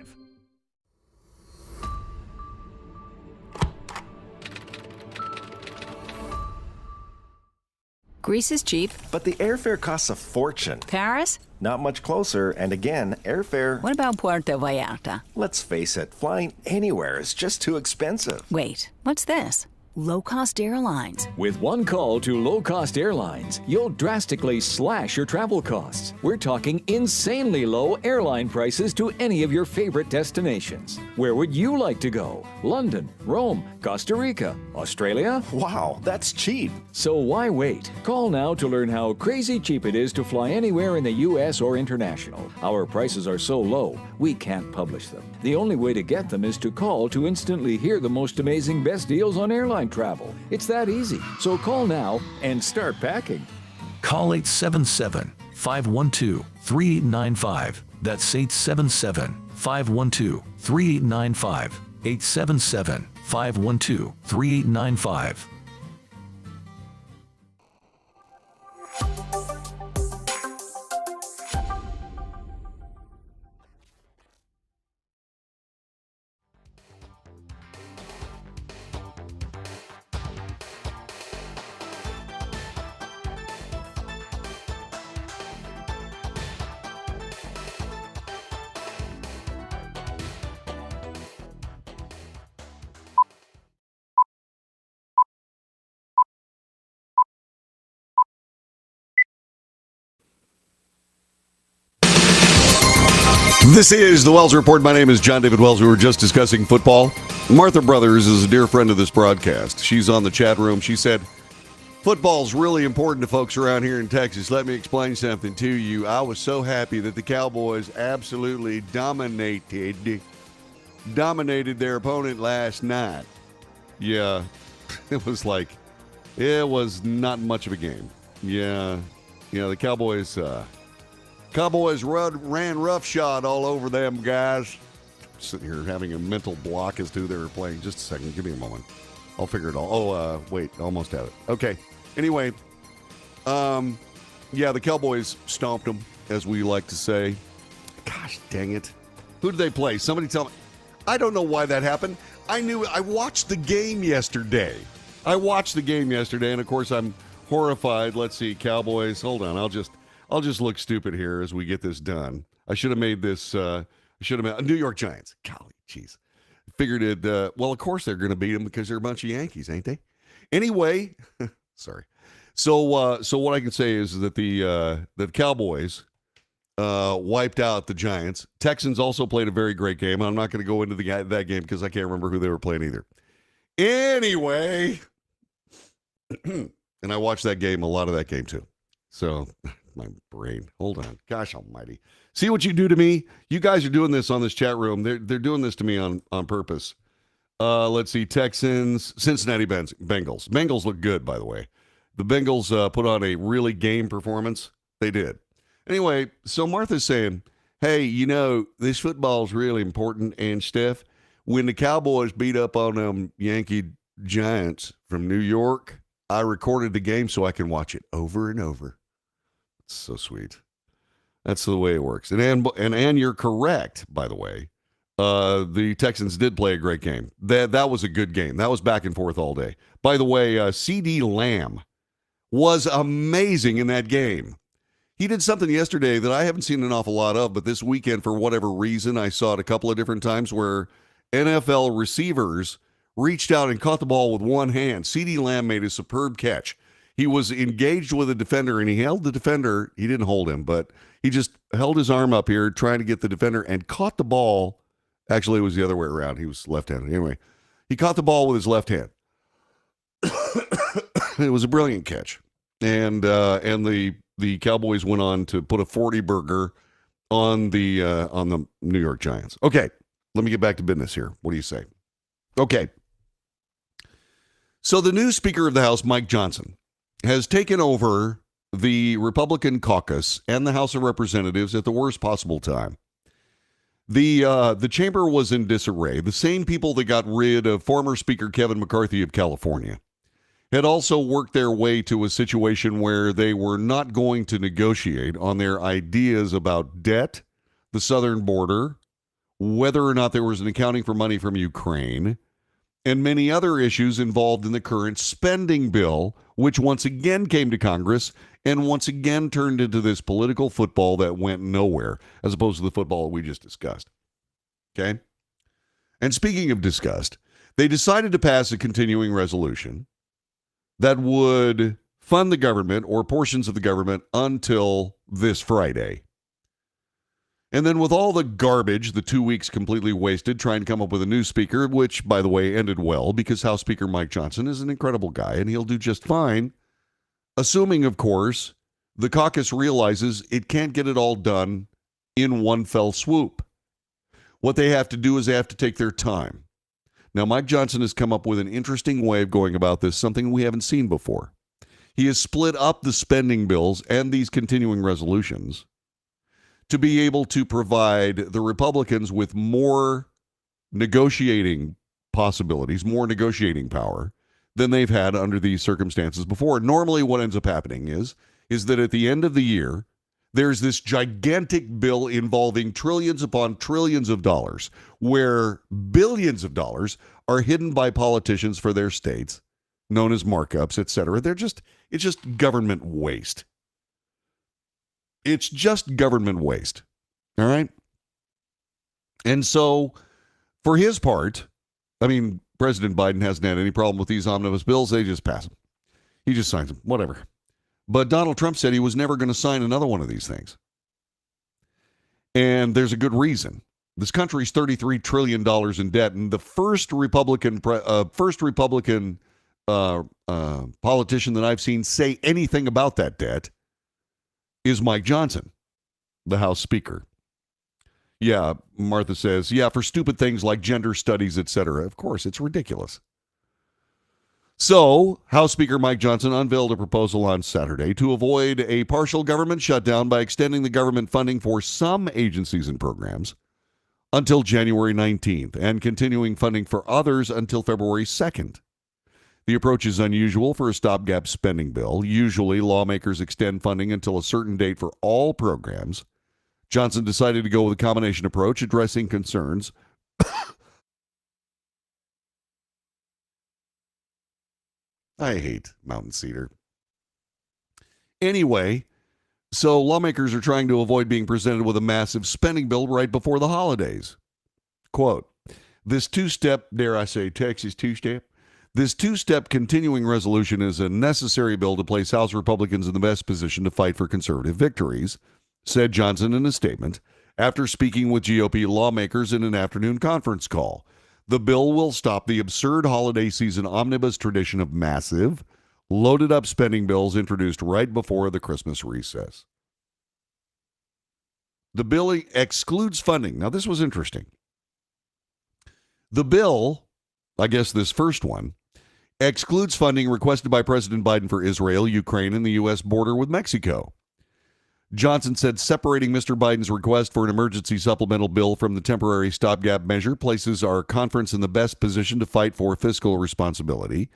Greece is cheap. But the airfare costs a fortune. Paris? Not much closer, and again, airfare... What about Puerto Vallarta? Let's face it, flying anywhere is just too expensive. Wait, what's this? Low-cost airlines. With one call to low-cost airlines, you'll drastically slash your travel costs. We're talking insanely low airline prices to any of your favorite destinations. Where would you like to go? London, Rome, Costa Rica, Australia? Wow, that's cheap. So why wait? Call now to learn how crazy cheap it is to fly anywhere in the U.S. or international. Our prices are so low, we can't publish them. The only way to get them is to call to instantly hear the most amazing best deals on airline travel. It's that easy. So call now and start packing. Call 877-512-3895. That's 877-512-3895. 877-512-3895. This is the Wells Report. My name is John David Wells. We were just discussing football. Martha Brothers is a dear friend of this broadcast. She's on the chat room. She said, football's really important to folks around here in Texas. Let me explain something to you. I was so happy that the Cowboys absolutely dominated their opponent last night. Yeah, it was not much of a game. Yeah, the Cowboys ran roughshod all over them guys. sitting here having a mental block as to who they were playing. Just a second. Give me a moment. I'll figure it all. Oh, wait. Almost have it. Okay. Anyway, yeah, the Cowboys stomped them, as we like to say. Gosh, dang it. Who did they play? Somebody tell me. I don't know why that happened. I watched the game yesterday. And of course I'm horrified. Let's see, Cowboys. Hold on. I'll just look stupid here as we get this done. I should have made this. New York Giants. Golly, jeez. Figured it. Well, of course they're going to beat them because they're a bunch of Yankees, ain't they? Anyway, sorry. So what I can say is that the Cowboys wiped out the Giants. Texans also played a very great game. I'm not going to go into that game because I can't remember who they were playing either. Anyway, and I watched that game, a lot of that game too. So my brain, hold on. Gosh almighty. See what you do to me? You guys are doing this on this chat room. They're doing this to me on purpose. Let's see. Texans, Cincinnati Bengals. Bengals look good, by the way. The Bengals put on a really game performance. They did. Anyway, so Martha's saying, hey, this football is really important. And Steph, when the Cowboys beat up on them Yankee Giants from New York, I recorded the game so I can watch it over and over. It's so sweet. That's the way it works. And you're correct, by the way. The Texans did play a great game. That was a good game. That was back and forth all day. By the way, CeeDee Lamb was amazing in that game. He did something yesterday that I haven't seen an awful lot of, but this weekend, for whatever reason, I saw it a couple of different times where NFL receivers reached out and caught the ball with one hand. CeeDee Lamb made a superb catch. He was engaged with a defender, and he held the defender. He didn't hold him, but he just held his arm up here trying to get the defender and caught the ball. Actually, it was the other way around. He was left-handed. Anyway, he caught the ball with his left hand. It was a brilliant catch. And the Cowboys went on to put a 40 burger on the New York Giants. Okay, let me get back to business here. What do you say? Okay. So the new Speaker of the House, Mike Johnson, has taken over the Republican caucus and the House of Representatives at the worst possible time. The chamber was in disarray. The same people that got rid of former Speaker Kevin McCarthy of California had also worked their way to a situation where they were not going to negotiate on their ideas about debt, the southern border, whether or not there was an accounting for money from Ukraine, and many other issues involved in the current spending bill, which once again came to Congress and once again turned into this political football that went nowhere, as opposed to the football we just discussed. Okay? And speaking of discussed, they decided to pass a continuing resolution that would fund the government or portions of the government until this Friday. And then with all the garbage, the 2 weeks completely wasted trying to come up with a new speaker, which, by the way, ended well because House Speaker Mike Johnson is an incredible guy and he'll do just fine, assuming, of course, the caucus realizes it can't get it all done in one fell swoop. What they have to do is they have to take their time. Now, Mike Johnson has come up with an interesting way of going about this, something we haven't seen before. He has split up the spending bills and these continuing resolutions to be able to provide the Republicans with more negotiating possibilities, more negotiating power than they've had under these circumstances before. Normally what ends up happening is that at the end of the year, there's this gigantic bill involving trillions upon trillions of dollars, where billions of dollars are hidden by politicians for their states, known as markups, etc. It's just government waste. It's just government waste. All right? And so, for his part, I mean, President Biden hasn't had any problem with these omnibus bills. They just pass them. He just signs them. Whatever. But Donald Trump said he was never going to sign another one of these things. And there's a good reason. This country's $33 trillion in debt, and the first Republican politician that I've seen say anything about that debt is Mike Johnson, the House Speaker. Yeah, Martha says, yeah, for stupid things like gender studies, etc. Of course, it's ridiculous. So, House Speaker Mike Johnson unveiled a proposal on Saturday to avoid a partial government shutdown by extending the government funding for some agencies and programs until January 19th and continuing funding for others until February 2nd. The approach is unusual for a stopgap spending bill. Usually, lawmakers extend funding until a certain date for all programs. Johnson decided to go with a combination approach, addressing concerns I hate Mountain Cedar. Anyway, so lawmakers are trying to avoid being presented with a massive spending bill right before the holidays. Quote, this two-step, dare I say, Texas two-step? This two-step continuing resolution is a necessary bill to place House Republicans in the best position to fight for conservative victories, said Johnson in a statement after speaking with GOP lawmakers in an afternoon conference call. The bill will stop the absurd holiday season omnibus tradition of massive, loaded-up spending bills introduced right before the Christmas recess. The bill excludes funding. Now, this was interesting. The bill, I guess this first one, excludes funding requested by President Biden for Israel, Ukraine, and the U.S. border with Mexico. Johnson said separating Mr. Biden's request for an emergency supplemental bill from the temporary stopgap measure places our conference in the best position to fight for fiscal responsibility,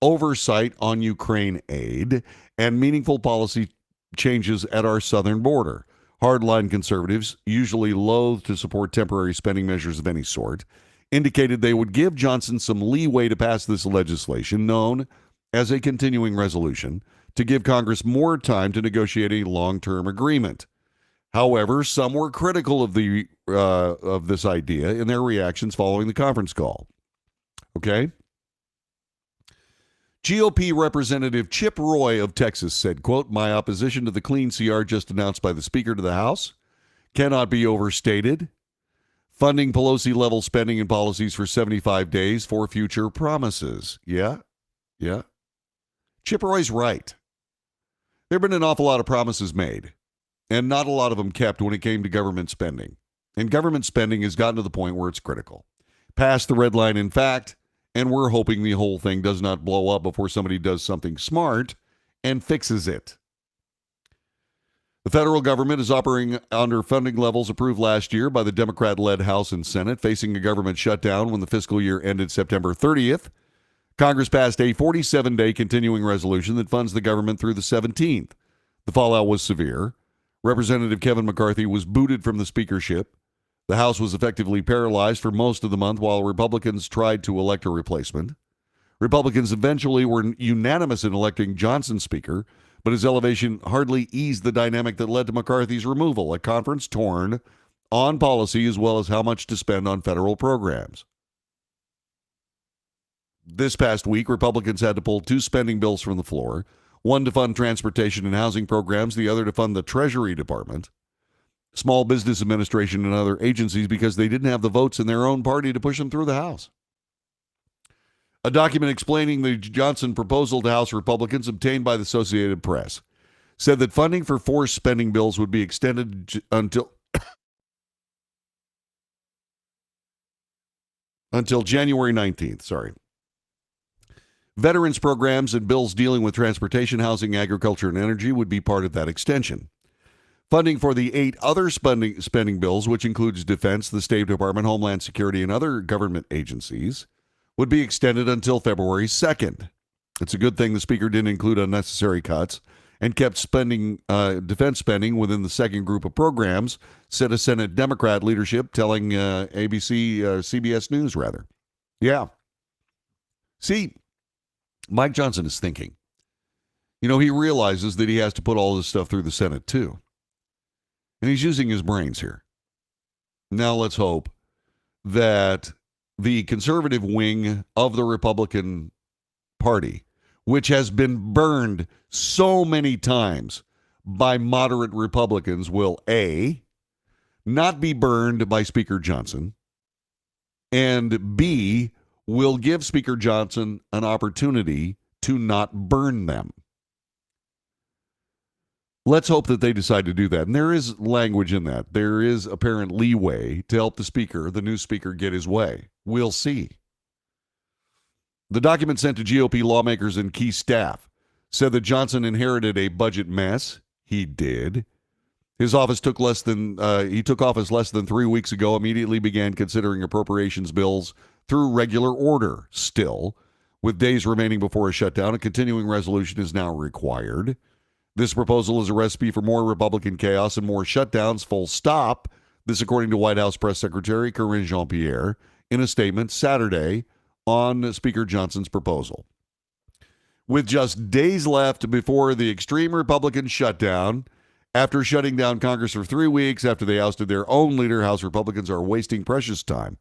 oversight on Ukraine aid, and meaningful policy changes at our southern border. Hardline conservatives, usually loath to support temporary spending measures of any sort, indicated they would give Johnson some leeway to pass this legislation, known as a continuing resolution, to give Congress more time to negotiate a long-term agreement. However, some were critical of this idea in their reactions following the conference call. Okay? GOP Representative Chip Roy of Texas said, quote, my opposition to the clean CR just announced by the Speaker to the House cannot be overstated. Funding Pelosi-level spending and policies for 75 days for future promises. Yeah. Chip Roy's right. There have been an awful lot of promises made, and not a lot of them kept when it came to government spending. And government spending has gotten to the point where it's critical. Past the red line, in fact, and we're hoping the whole thing does not blow up before somebody does something smart and fixes it. The federal government is operating under funding levels approved last year by the Democrat-led House and Senate, facing a government shutdown when the fiscal year ended September 30th. Congress passed a 47-day continuing resolution that funds the government through the 17th. The fallout was severe. Representative Kevin McCarthy was booted from the speakership. The House was effectively paralyzed for most of the month while Republicans tried to elect a replacement. Republicans eventually were unanimous in electing Johnson Speaker, but his elevation hardly eased the dynamic that led to McCarthy's removal, a conference torn on policy as well as how much to spend on federal programs. This past week, Republicans had to pull two spending bills from the floor, one to fund transportation and housing programs, the other to fund the Treasury Department, Small Business Administration, and other agencies because they didn't have the votes in their own party to push them through the House. A document explaining the Johnson proposal to House Republicans obtained by the Associated Press said that funding for four spending bills would be extended until January 19th. Veterans programs and bills dealing with transportation, housing, agriculture, and energy would be part of that extension. Funding for the 8 other spending bills, which includes defense, the State Department, Homeland Security, and other government agencies, would be extended until February 2nd. It's a good thing the Speaker didn't include unnecessary cuts and kept defense spending within the second group of programs, said a Senate Democrat leadership telling CBS News, rather. Yeah. See, Mike Johnson is thinking. You know, he realizes that he has to put all this stuff through the Senate, too. And he's using his brains here. Now let's hope that the conservative wing of the Republican Party, which has been burned so many times by moderate Republicans, will A, not be burned by Speaker Johnson, and B, will give Speaker Johnson an opportunity to not burn them. Let's hope that they decide to do that. And there is language in that. There is apparent leeway to help the new speaker, get his way. We'll see. The document sent to GOP lawmakers and key staff said that Johnson inherited a budget mess. He did. His office took office less than 3 weeks ago, immediately began considering appropriations bills through regular order. Still, with days remaining before a shutdown, a continuing resolution is now required. This proposal is a recipe for more Republican chaos and more shutdowns, full stop. This according to White House Press Secretary Karine Jean-Pierre in a statement Saturday on Speaker Johnson's proposal. With just days left before the extreme Republican shutdown, after shutting down Congress for 3 weeks after they ousted their own leader, House Republicans are wasting precious time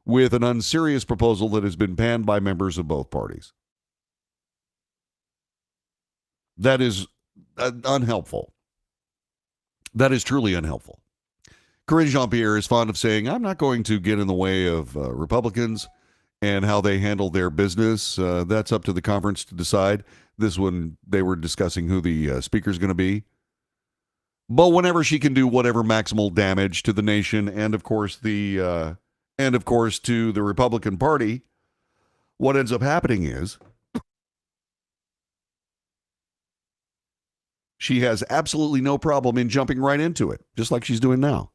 with an unserious proposal that has been panned by members of both parties. That is unhelpful. That is truly unhelpful. Karine Jean-Pierre is fond of saying, I'm not going to get in the way of Republicans and how they handle their business. That's up to the conference to decide. This one, they were discussing who the speaker is going to be. But whenever she can do whatever maximal damage to the nation and, of course, to the Republican Party, what ends up happening is she has absolutely no problem in jumping right into it, just like she's doing now.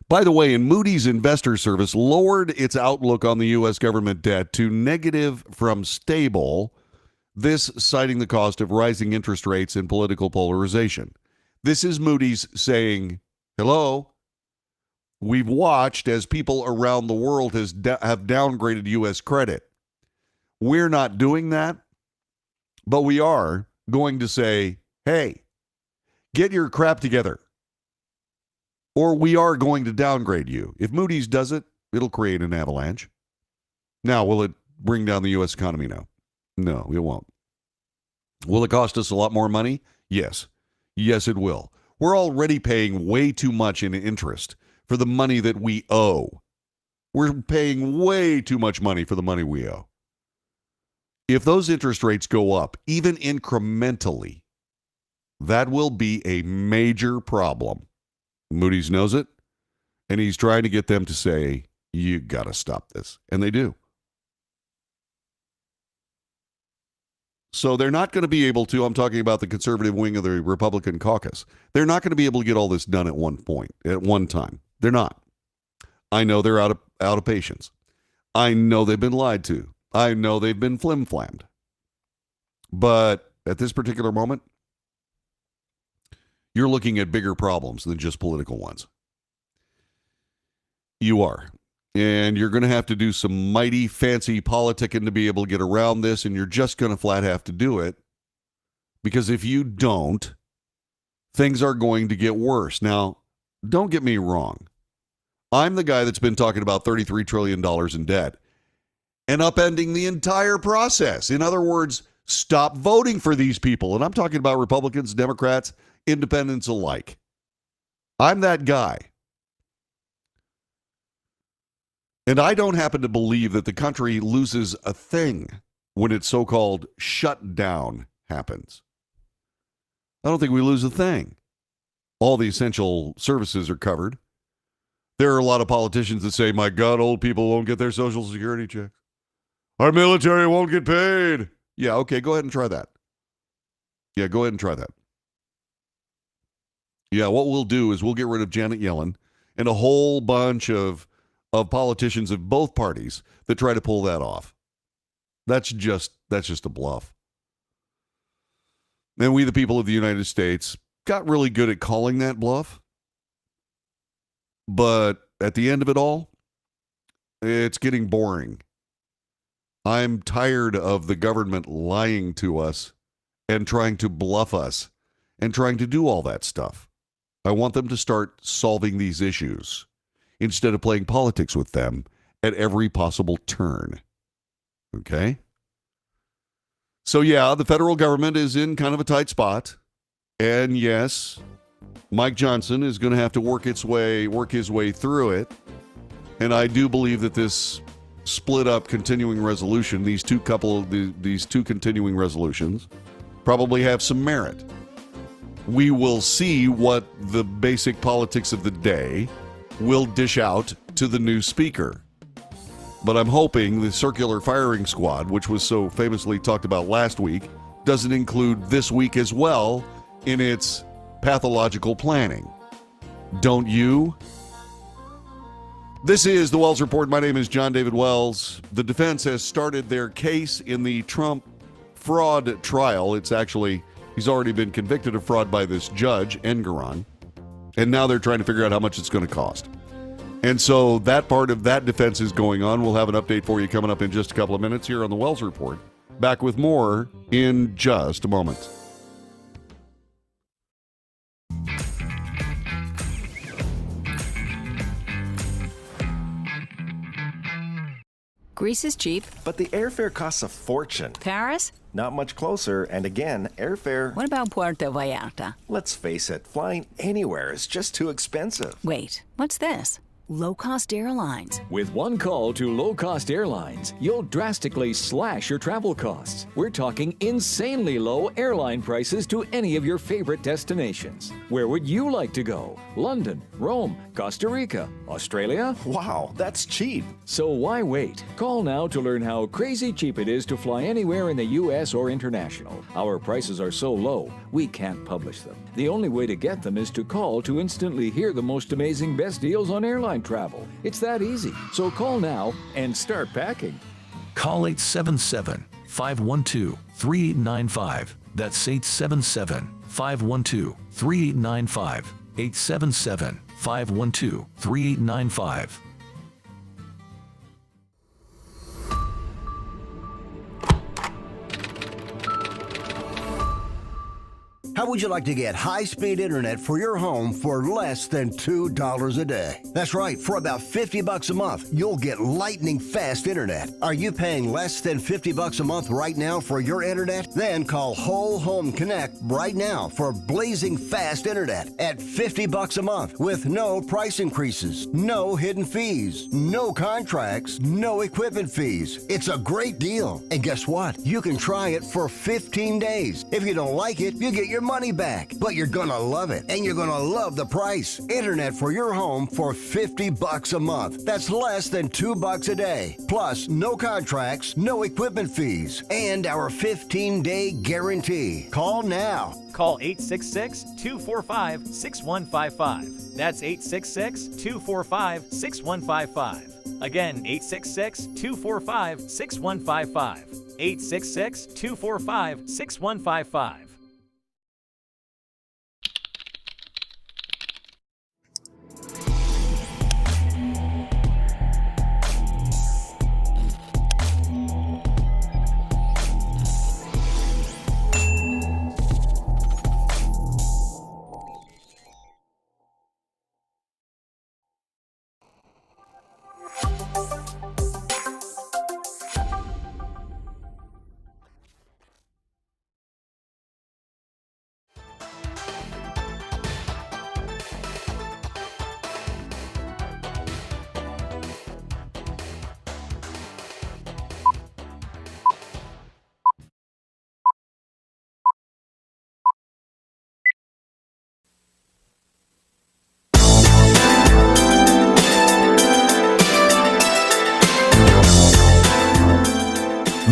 By the way, Moody's Investor Service lowered its outlook on the U.S. government debt to negative from stable, this citing the cost of rising interest rates and political polarization. This is Moody's saying, hello, we've watched as people around the world have downgraded U.S. credit. We're not doing that, but we are going to say, hey, get your crap together, or we are going to downgrade you. If Moody's does it, it'll create an avalanche. Now, will it bring down the U.S. economy? No, it won't. Will it cost us a lot more money? Yes. Yes, it will. We're already paying way too much in interest for the money that we owe. We're paying way too much money for the money we owe. If those interest rates go up, even incrementally, that will be a major problem. Moody's knows it, and he's trying to get them to say, you got to stop this. And they do. So they're not going to be able to, I'm talking about the conservative wing of the Republican caucus, they're not going to be able to get all this done at one time. They're not. I know they're out of patience. I know they've been lied to. I know they've been flim-flammed. But at this particular moment, you're looking at bigger problems than just political ones. You are. And you're going to have to do some mighty fancy politicking to be able to get around this, and you're just going to flat have to do it. Because if you don't, things are going to get worse. Now, don't get me wrong. I'm the guy that's been talking about $33 trillion in debt and upending the entire process. In other words, stop voting for these people. And I'm talking about Republicans, Democrats, independents alike. I'm that guy. And I don't happen to believe that the country loses a thing when its so-called shutdown happens. I don't think we lose a thing. All the essential services are covered. There are a lot of politicians that say, my God, old people won't get their Social Security checks. Our military won't get paid. Yeah, okay, go ahead and try that. Yeah, go ahead and try that. Yeah, what we'll do is we'll get rid of Janet Yellen and a whole bunch of politicians of both parties that try to pull that off. That's just a bluff. And we, the people of the United States, got really good at calling that bluff. But at the end of it all, it's getting boring. I'm tired of the government lying to us and trying to bluff us and trying to do all that stuff. I want them to start solving these issues instead of playing politics with them at every possible turn. Okay? So yeah, the federal government is in kind of a tight spot. And yes, Mike Johnson is going to have to work his way through it. And I do believe that this split up continuing resolution, these two continuing resolutions, probably have some merit. We will see what the basic politics of the day will dish out to the new speaker. But I'm hoping the circular firing squad, which was so famously talked about last week, doesn't include this week as well in its pathological planning. Don't you? This is the Wells Report. My name is John David Wells. The defense has started their case in the Trump fraud trial. He's already been convicted of fraud by this judge, Engoron, and now they're trying to figure out how much it's going to cost. And so that part of that defense is going on. We'll have an update for you coming up in just a couple of minutes here on the Wells Report. Back with more in just a moment. Greece is cheap. But the airfare costs a fortune. Paris? Not much closer, and again, airfare... What about Puerto Vallarta? Let's face it, flying anywhere is just too expensive. Wait, what's this? Low-cost airlines. With one call to low-cost airlines, you'll drastically slash your travel costs. We're talking insanely low airline prices to any of your favorite destinations. Where would you like to go? London, Rome, Costa Rica, Australia? Wow, that's cheap. So why wait? Call now to learn how crazy cheap it is to fly anywhere in the U.S. or international. Our prices are so low, we can't publish them. The only way to get them is to call to instantly hear the most amazing best deals on airline travel. It's that easy. So call now and start packing. Call 877-512-3895. That's 877-512-3895. 877-512-3895. How would you like to get high-speed internet for your home for less than $2 a day? That's right, for about $50 a month, you'll get lightning-fast internet. Are you paying less than $50 a month right now for your internet? Then call Whole Home Connect right now for blazing fast internet at $50 a month with no price increases, no hidden fees, no contracts, no equipment fees. It's a great deal. And guess what? You can try it for 15 days. If you don't like it, you get your money back, but you're gonna love it, and you're gonna love the price. Internet for your home for $50 a month. That's less than $2 a day. Plus, no contracts, no equipment fees, and our 15-day guarantee. Call now. Call 866-245-6155. That's 866-245-6155. Again, 866-245-6155. 866-245-6155.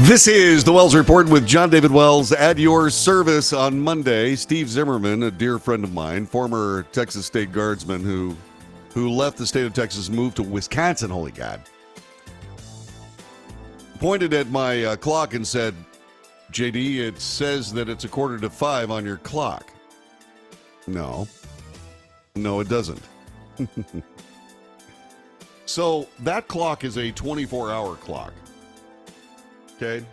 This is the Wells Report with John David Wells at your service on Monday. Steve Zimmerman, a dear friend of mine, former Texas State Guardsman who left the state of Texas, moved to Wisconsin, holy God, pointed at my clock and said, JD, it says that it's 4:45 on your clock. No, it doesn't. So that clock is a 24-hour clock. Okay?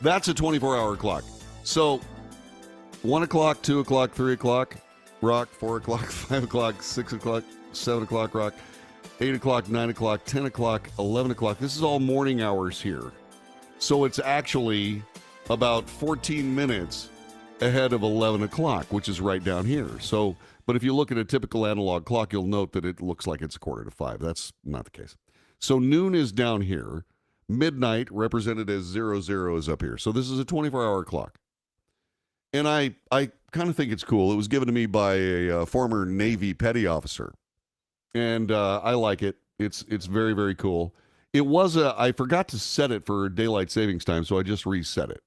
That's a 24-hour clock. So 1 o'clock, 2 o'clock, 3 o'clock, rock, 4 o'clock, 5 o'clock, 6 o'clock, 7 o'clock, rock, 8 o'clock, 9 o'clock, 10 o'clock, 11 o'clock. This is all morning hours here. So it's actually about 14 minutes ahead of 11 o'clock, which is right down here. So, but if you look at a typical analog clock, you'll note that it looks like it's 4:45. That's not the case. So noon is down here. Midnight, represented as 00, is up here. So this is a 24-hour clock. And I kind of think it's cool. It was given to me by a former Navy petty officer. And I like it. It's very, very cool. It was I forgot to set it for daylight savings time, so I just reset it.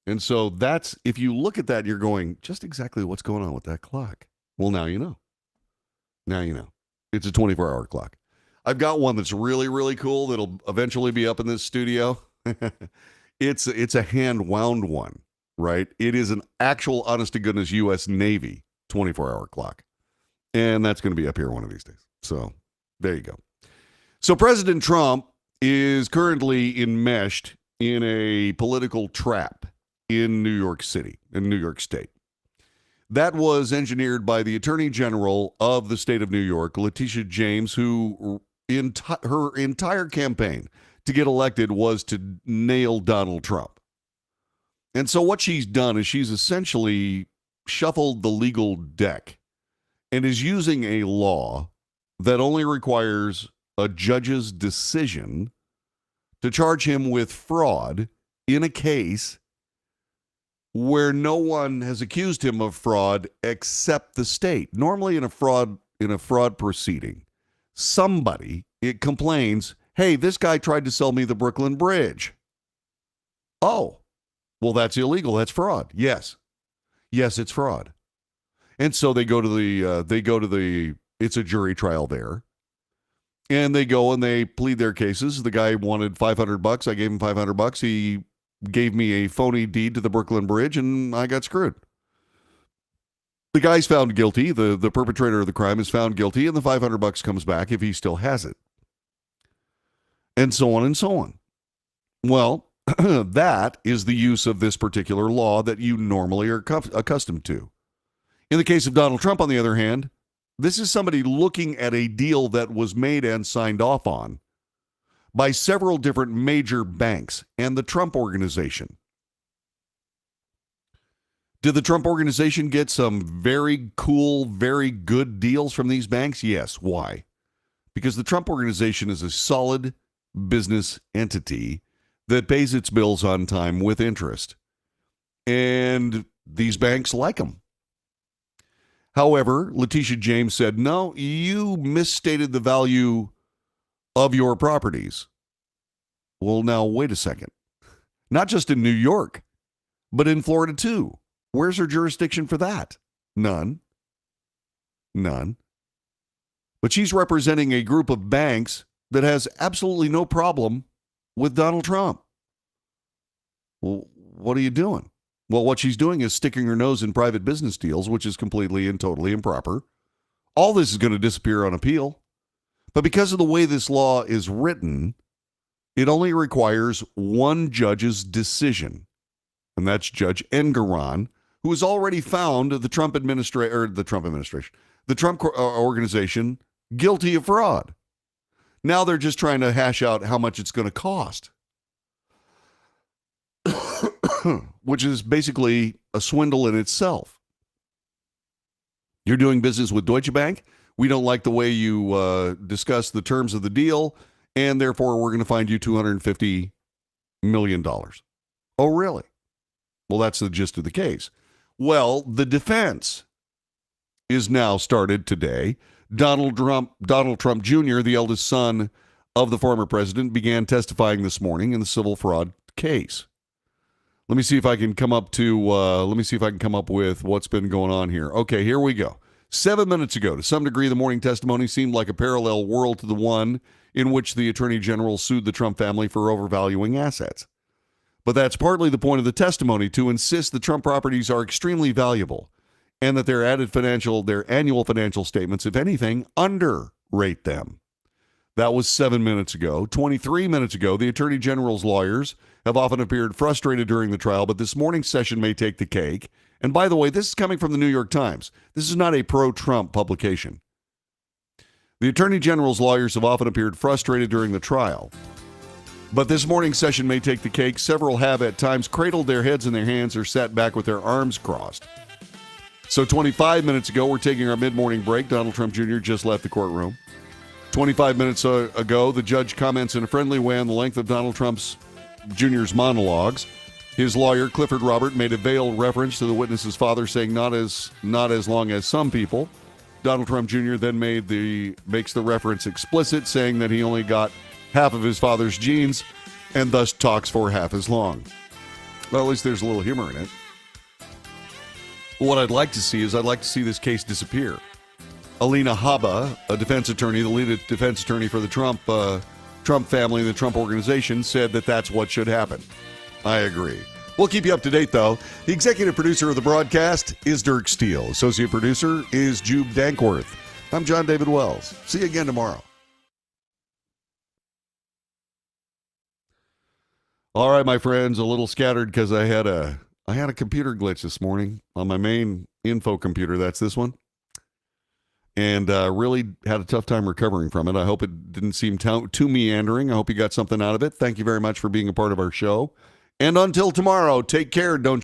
And so that's, if you look at that, you're going, just exactly what's going on with that clock. Well, now you know. Now you know. It's a 24-hour clock. I've got one that's really, really cool that'll eventually be up in this studio. It's a hand-wound one, right? It is an actual, honest-to-goodness U.S. Navy 24-hour clock. And that's going to be up here one of these days. So there you go. So President Trump is currently enmeshed in a political trap in New York City, in New York State. That was engineered by the Attorney General of the state of New York, Letitia James, who her entire campaign to get elected was to nail Donald Trump. And so what she's done is she's essentially shuffled the legal deck and is using a law that only requires a judge's decision to charge him with fraud in a case where no one has accused him of fraud except the state. Normally in a fraud proceeding, somebody complains, hey, this guy tried to sell me the Brooklyn Bridge. Oh, well, that's illegal. That's fraud. Yes, it's fraud. And so they go to the it's a jury trial there. And they go and they plead their cases. The guy wanted $500. I gave him $500. He gave me a phony deed to the Brooklyn Bridge, and I got screwed. The guy's found guilty. The perpetrator of the crime is found guilty, and the $500 comes back if he still has it. And so on and so on. Well, that is the use of this particular law that you normally are accustomed to. In the case of Donald Trump, on the other hand, this is somebody looking at a deal that was made and signed off on by several different major banks and the Trump Organization. Did the Trump Organization get some very cool, very good deals from these banks? Yes. Why? Because the Trump Organization is a solid business entity that pays its bills on time with interest. And these banks like them. However, Letitia James said, no, you misstated the value of your properties. Well, now, wait a second. Not just in New York, but in Florida too. Where's her jurisdiction for that? None. But she's representing a group of banks that has absolutely no problem with Donald Trump. Well, what are you doing? Well, what she's doing is sticking her nose in private business deals, which is completely and totally improper. All this is going to disappear on appeal. But because of the way this law is written, it only requires one judge's decision. And that's Judge Engoron, who has already found the Trump Organization guilty of fraud. Now they're just trying to hash out how much it's going to cost. Which is basically a swindle in itself. You're doing business with Deutsche Bank. We don't like the way you discuss the terms of the deal, and therefore we're going to find you $250 million. Oh, really? Well, that's the gist of the case. Well, the defense is now started today. Donald Trump Jr., the eldest son of the former president, began testifying this morning in the civil fraud case. Let me see if I can come up with what's been going on here. Okay, here we go. 7 minutes ago, to some degree, the morning testimony seemed like a parallel world to the one in which the Attorney General sued the Trump family for overvaluing assets. But that's partly the point of the testimony, to insist the Trump properties are extremely valuable and that their annual financial statements, if anything, underrate them. That was 7 minutes ago. 23 minutes ago, the Attorney General's lawyers have often appeared frustrated during the trial, but this morning's session may take the cake. And by the way, this is coming from the New York Times. This is not a pro-Trump publication. The Attorney General's lawyers have often appeared frustrated during the trial, but this morning's session may take the cake. Several have at times cradled their heads in their hands or sat back with their arms crossed. So 25 minutes ago, we're taking our mid-morning break. Donald Trump Jr. just left the courtroom. 25 minutes ago, the judge comments in a friendly way on the length of Donald Trump Jr.'s monologues. His lawyer, Clifford Robert, made a veiled reference to the witness's father, saying not as long as some people. Donald Trump Jr. then makes the reference explicit, saying that he only got half of his father's genes and thus talks for half as long. Well, at least there's a little humor in it. What I'd like to see is this case disappear. Alina Habba, a defense attorney, the lead defense attorney for the Trump family, the Trump organization, said that that's what should happen. I agree. We'll keep you up to date, though. The executive producer of the broadcast is Dirk Steele. Associate producer is Jube Dankworth. I'm John David Wells. See you again tomorrow. All right, my friends, a little scattered because I had a computer glitch this morning on my main info computer. That's this one. And really had a tough time recovering from it. I hope it didn't seem too meandering. I hope you got something out of it. Thank you very much for being a part of our show. And until tomorrow, take care. Don't